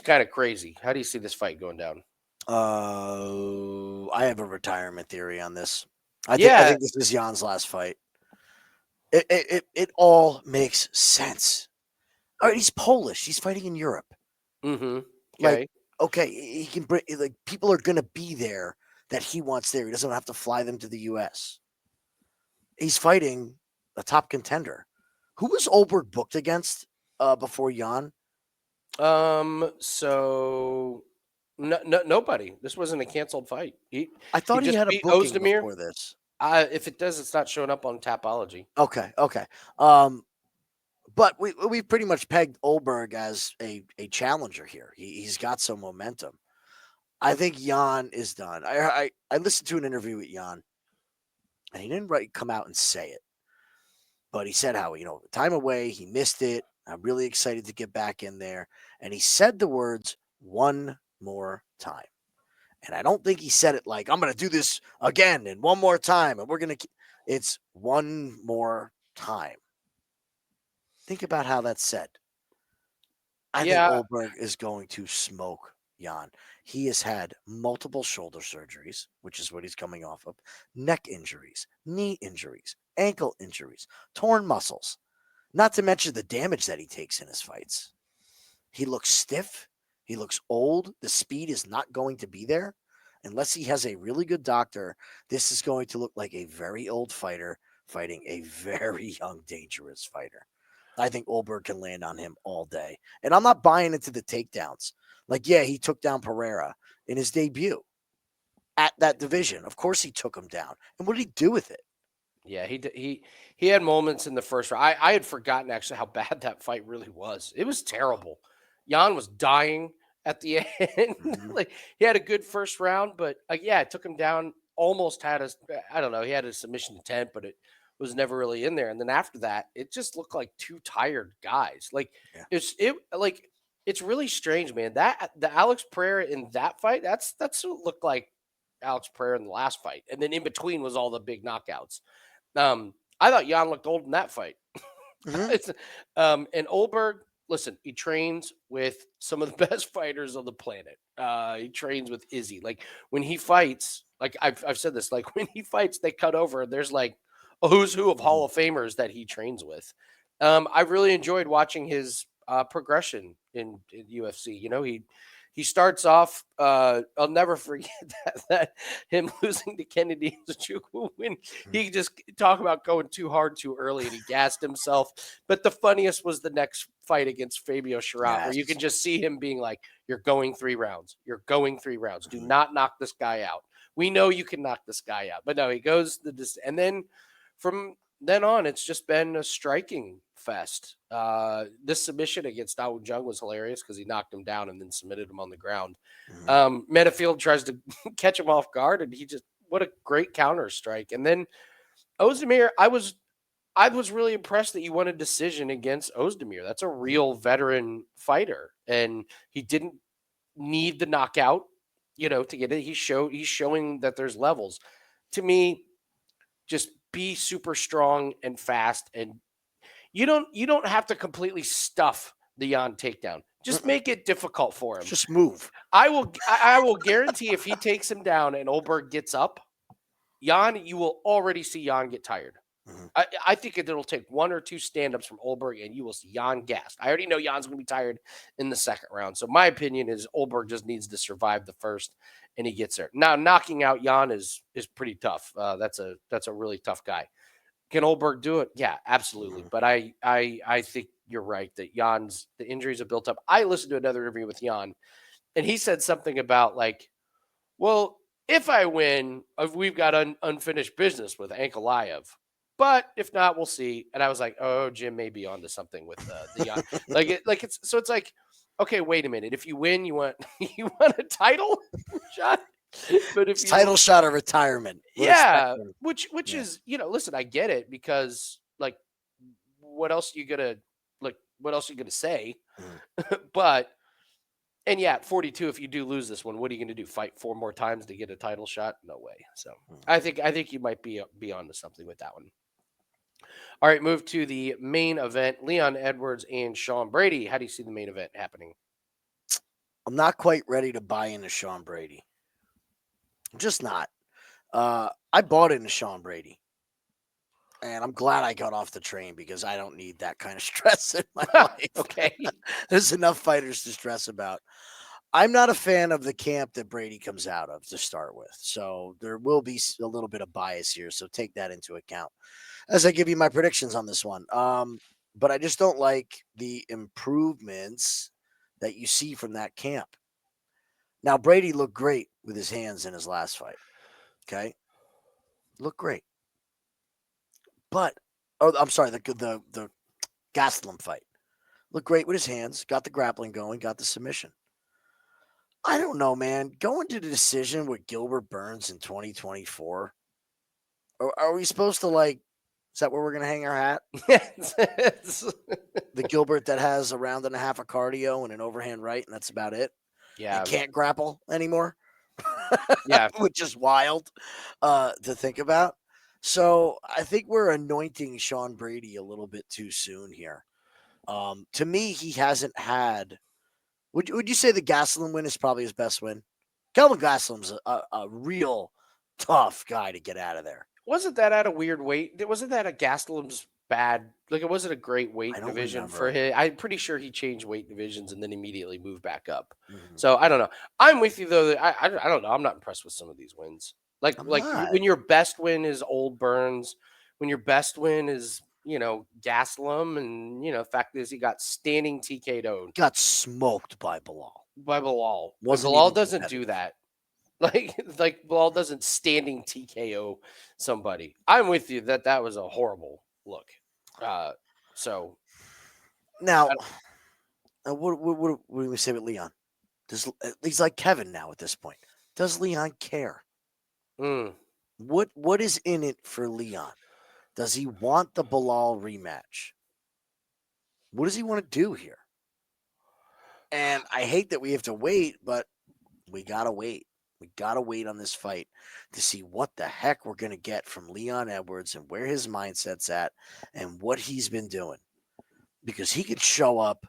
kind of crazy. How do you see this fight going down? I have a retirement theory on this. I Yeah. think this is Jan's last fight. It all makes sense. All right, he's Polish. He's fighting in Europe. Mm-hmm. Like, okay, he can bring, like, people are gonna be there that he wants there. He doesn't have to fly them to the U.S. He's fighting a top contender. Who was Ulberg booked against before Jan? So nobody. This wasn't a canceled fight. I thought he just had a beat booking Ozdemir. before this. If it does, it's not showing up on Tapology. Okay. But we pretty much pegged Ulberg as a challenger here. He's got some momentum. I think Jan is done. I listened to an interview with Jan, and he didn't come out and say it, but he said how time away, he missed it. I'm really excited to get back in there, and he said the words one more time. And I don't think he said it like, I'm going to do this again and one more time. And we're going to, it's one more time. Think about how that's said. I think Ulberg is going to smoke Jan. He has had multiple shoulder surgeries, which is what he's coming off of, neck injuries, knee injuries, ankle injuries, torn muscles, not to mention the damage that he takes in his fights. He looks stiff. He looks old. The speed is not going to be there. Unless he has a really good doctor, this is going to look like a very old fighter fighting a very young, dangerous fighter. I think Ulberg can land on him all day. And I'm not buying into the takedowns. Like, yeah, he took down Pereira in his debut at that division. Of course he took him down. And what did he do with it? Yeah, he had moments in the first round. I had forgotten actually how bad that fight really was. It was terrible. Jan was dying at the end. Like, he had a good first round, but it took him down. Almost had I don't know, he had a submission attempt, but it was never really in there. And then after that, it just looked like two tired guys. Like, it's really strange, man. That the Alex Pereira in that fight, that's what looked like Alex Pereira in the last fight. And then in between was all the big knockouts. I thought Jan looked old in that fight. And Ulberg, listen, he trains with some of the best fighters on the planet. He trains with Izzy. Like, when he fights, like I've said this, like when he fights, they cut over and there's like a who's who of Hall of Famers that he trains with. I really enjoyed watching his progression in UFC. He starts off. I'll never forget that him losing to Kennedy Nzechukwu when he just talk about going too hard too early and he gassed himself. But the funniest was the next fight against Fabio Chirat, where you can just see him being like, "You're going 3 rounds. You're going 3 rounds. Do not knock this guy out. We know you can knock this guy out." But no, he goes and then from then on, it's just been a striking fest. This submission against Dao Jung was hilarious because he knocked him down and then submitted him on the ground. Metafield tries to catch him off guard, and what a great counter strike. And then Ozdemir, I was really impressed that you won a decision against Ozdemir. That's a real veteran fighter, and he didn't need the knockout, to get it. He's showing that there's levels. To me, just be super strong and fast, and you don't have to completely stuff the Jan takedown. Just make it difficult for him. Just move. I will guarantee if he takes him down and Ulberg gets up, Jan, you will already see Jan get tired. I think it'll take 1 or 2 stand-ups from Ulberg, and you will see Jan gassed. I already know Jan's going to be tired in the second round. So my opinion is Ulberg just needs to survive the first, and he gets there. Now, knocking out Jan is pretty tough. That's a really tough guy. Can Ulberg do it? Yeah, absolutely. But I think you're right that the injuries have built up. I listened to another interview with Jan, and he said something about like, well, if I win, we've got unfinished business with Ankalaev. But if not, we'll see. And I was like, oh, Jim may be onto something with the Jan. It's like, okay, wait a minute. If you win, you want a title shot. But if title shot of retirement, which is, listen, I get it, because like, what else are you gonna say? But and yeah, at 42, if you do lose this one, what are you gonna do? Fight 4 more times to get a title shot? No way. So I think you might be onto something with that one. All right, move to the main event: Leon Edwards and Sean Brady. How do you see the main event happening? I'm not quite ready to buy into Sean Brady. I'm just not. I bought into Sean Brady, and I'm glad I got off the train because I don't need that kind of stress in my life. Okay. There's enough fighters to stress about. I'm not a fan of the camp that Brady comes out of to start with. So there will be a little bit of bias here. So take that into account as I give you my predictions on this one. But I just don't like the improvements that you see from that camp. Now, Brady looked great with his hands in his last fight. Okay. Looked great. But, I'm sorry, the Gastelum fight. Looked great with his hands, got the grappling going, got the submission. I don't know, man. Going to the decision with Gilbert Burns in 2024, are we supposed to is that where we're going to hang our hat? The Gilbert that has a round and a half of cardio and an overhand right, and that's about it? Yeah. And can't grapple anymore? Yeah. Which is wild to think about. So I think we're anointing Sean Brady a little bit too soon here. To me, he hasn't had. Would you say the Gastelum win is probably his best win? Kelvin Gastelum's a real tough guy to get out of there. Wasn't that at a weird weight? Wasn't that a Gastelum's bad? Like, it wasn't a great weight division for him. I'm pretty sure he changed weight divisions and then immediately moved back up. So I don't know. I'm with you though. I don't know. I'm not impressed with some of these wins. Like when your best win is Old Burns, when your best win is Gastelum, and the fact is he got standing TK'd. Got smoked by Belal. Belal doesn't do that. Like Belal doesn't standing TKO somebody. I'm with you that was a horrible look. So now, what do we say with Leon? He's like Kevin now at this point. Does Leon care? What is in it for Leon? Does he want the Belal rematch? What does he want to do here? And I hate that we have to wait, but we gotta wait. We got to wait on this fight to see what the heck we're going to get from Leon Edwards and where his mindset's at and what he's been doing. Because he could show up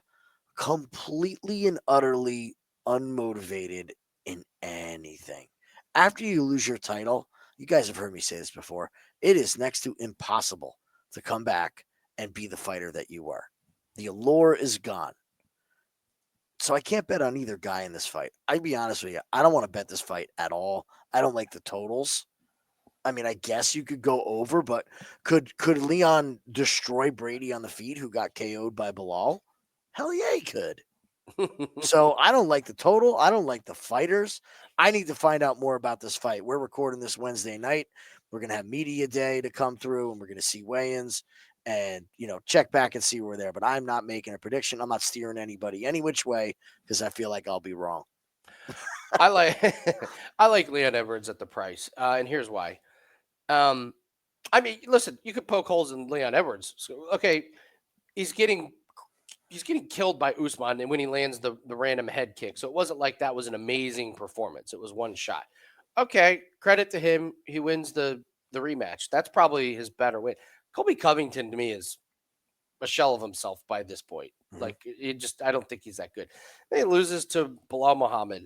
completely and utterly unmotivated in anything. After you lose your title, you guys have heard me say this before, it is next to impossible to come back and be the fighter that you were. The allure is gone. So I can't bet on either guy in this fight. I'd be honest with you. I don't want to bet this fight at all. I don't like the totals. I mean, I guess you could go over, but could Leon destroy Brady on the feet, who got KO'd by Belal? Hell yeah, he could. So I don't like the total. I don't like the fighters. I need to find out more about this fight. We're recording this Wednesday night. We're going to have media day to come through, and we're going to see weigh-ins and, check back and see where we're there. But I'm not making a prediction. I'm not steering anybody any which way because I feel like I'll be wrong. I like I like Leon Edwards at the price, and here's why. I mean, listen, you could poke holes in Leon Edwards. So, okay, he's getting killed by Usman, and when he lands the random head kick, so it wasn't like that was an amazing performance. It was one shot. Okay, credit to him. He wins the rematch. That's probably his better win. Colby Covington to me is a shell of himself by this point. Mhm. Like I don't think he's that good. Then he loses to Belal Muhammad.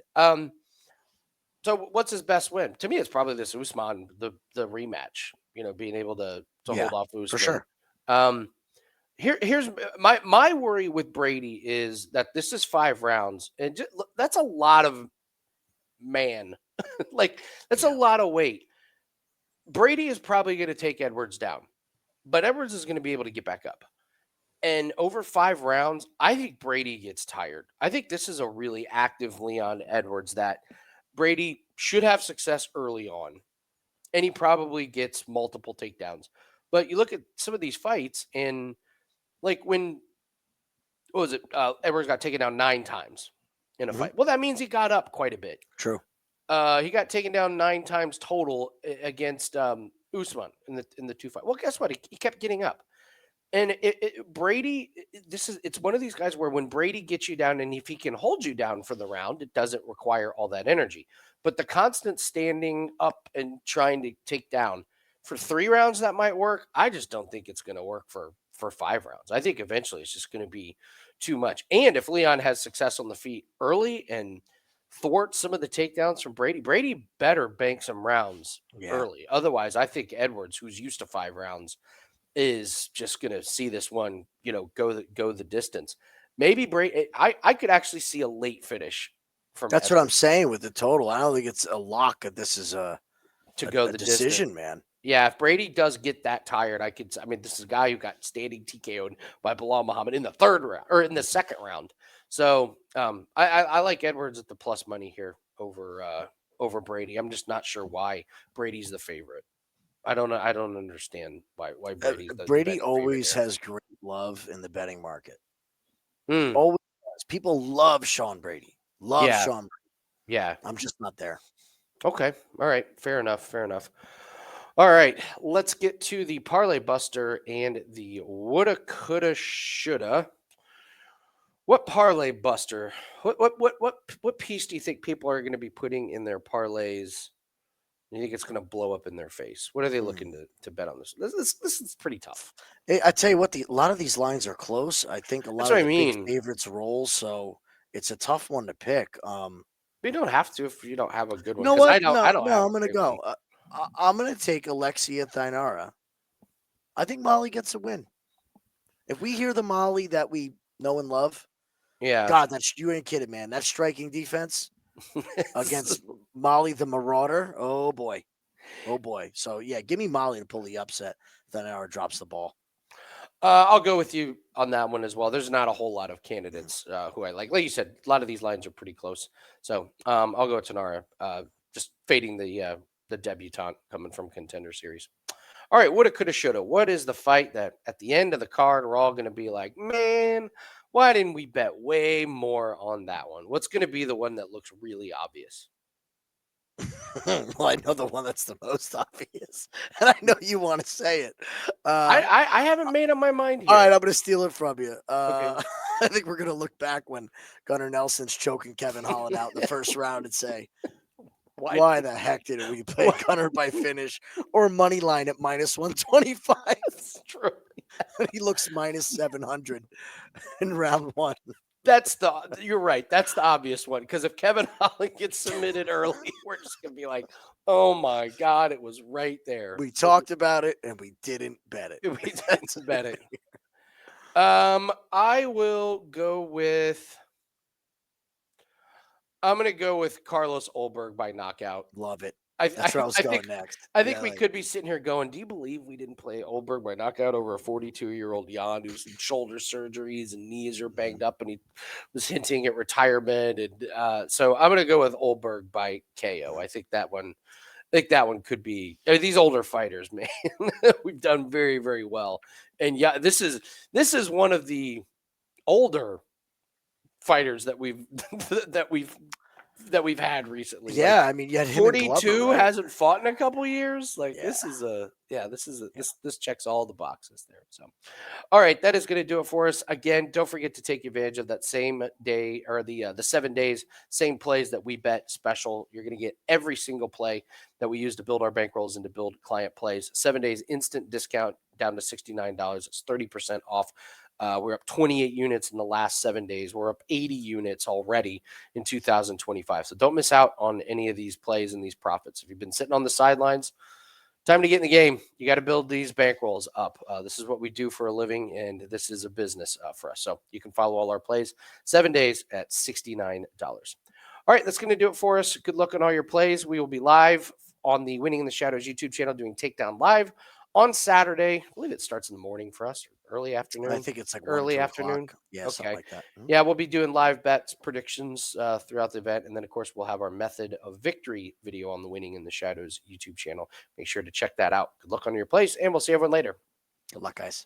So what's his best win? To me, it's probably this Usman, the rematch. Being able to Yeah, hold off Usman. for sure. Here's my worry with Brady is that this is 5 rounds, and that's a lot of man. Like that's a lot of weight. Brady is probably going to take Edwards down, but Edwards is going to be able to get back up. And over 5 rounds, I think Brady gets tired. I think this is a really active Leon Edwards that Brady should have success early on, and he probably gets multiple takedowns. But you look at some of these fights, and like what was it? Edwards got taken down 9 times in a fight. Well, that means he got up quite a bit. True. He got taken down 9 times total against Usman in the 2 fight. Well, guess what? He kept getting up. And Brady, it's one of these guys where when Brady gets you down, and if he can hold you down for the round, it doesn't require all that energy. But the constant standing up and trying to take down for 3 rounds, that might work. I just don't think it's going to work for 5 rounds. I think eventually it's just going to be too much. And if Leon has success on the feet early and thwart some of the takedowns from Brady better bank some rounds early. Otherwise, I think Edwards, who's used to 5 rounds, is just going to see this one, go the distance. Maybe Brady. I could actually see a late finish from. That's Edwards what I'm saying with the total. I don't think it's a lock. This is a the decision, distance. man. Yeah, if Brady does get that tired, I mean, this is a guy who got standing TKO'd by Belal Muhammad in the 3rd round or in the 2nd round. So I like Edwards at the plus money here over Brady. I'm just not sure why Brady's the favorite. I don't know. I don't understand why Brady's the Brady betting always favorite has great love in the betting market. here. Always does. People love Sean Brady. Love Yeah. Sean Brady. Yeah. I'm just not there. Okay. All right. Fair enough. Fair enough. All right. Let's get to the parlay buster and the woulda, coulda, shoulda. What parlay buster? What piece do you think people are going to be putting in their parlays? You think it's going to blow up in their face? What are they looking to bet on this? This is pretty tough. I tell you what, a lot of these lines are close. I think a That's lot what of I the mean. big favorites roll, so it's a tough one to pick. You don't have to if you don't have a good You one. know Because what? I don't have I'm a going to great one. go. I'm going to take Alexia Thainara. I think Molly gets a win. If we hear the Molly that we know and love, Yeah. God, you ain't kidding, man. That striking defense against Molly the Marauder. Oh boy. Oh boy. So yeah, give me Molly to pull the upset. Thainara drops the ball. I'll go with you on that one as well. There's not a whole lot of candidates who I like. Like you said, a lot of these lines are pretty close. So I'll go with Tanara, just fading the debutante coming from Contender Series. All right, woulda, coulda, shoulda. What is the fight that at the end of the card we're all going to be like, man, why didn't we bet way more on that one? What's going to be the one that looks really obvious? Well, I know the one that's the most obvious, and I know you want to say it. I haven't made up my mind here. All right, I'm going to steal it from you. Okay. I think we're going to look back when Gunnar Nelson's choking Kevin Holland out in the first round and say, why the heck did we play Gunnar by finish or money line at minus 125? That's true. He looks minus 700 in round 1. You're right. That's the obvious one. Because if Kevin Holland gets submitted early, we're just gonna be like, oh my God, it was right there. We talked about it and we didn't bet it. We didn't bet it. I will go with I'm gonna go with Carlos Ulberg by knockout. Love it. I That's where I was I going think next. I think Yeah, we like, could be sitting here going, "Do you believe we didn't play Ulberg by knockout over a 42-year-old Jan who's had shoulder surgeries and knees are mhm. banged up and he was hinting at retirement?" And so I'm gonna go with Ulberg by KO. I think that one could be these older fighters, man. We've done very, very well. And yeah, this is one of the older fighters that we've that we've that we've had recently. Like Yeah, I mean, you had him and Glover, 42 right? hasn't fought in a couple years. Like Yeah, this is a yeah, this is a yeah. this checks all the boxes there. So all right, that is going to do it for us. Again, don't forget to take advantage of that same day or the 7 days, same plays that we bet special. You're going to get every single play that we use to build our bankrolls and to build client plays. 7 days instant discount down to $69. It's 30% off. We're up 28 units in the last 7 days. We're up 80 units already in 2025. So don't miss out on any of these plays and these profits. If you've been sitting on the sidelines, time to get in the game. You got to build these bankrolls up. This is what we do for a living, and this is a business for us. So you can follow all our plays 7 days at $69. All right, that's going to do it for us. Good luck on all your plays. We will be live on the Winning in the Shadows YouTube channel doing Takedown Live on Saturday. I believe it starts in the morning for us, early I afternoon. think it's like 1 or Early 2 afternoon. o'clock. Yeah, something Okay. like that. Mhm. Yeah, we'll be doing live bets, predictions throughout the event. And then, of course, we'll have our method of victory video on the Winning in the Shadows YouTube channel. Make sure to check that out. Good luck on your plays, and we'll see everyone later. Good luck, guys.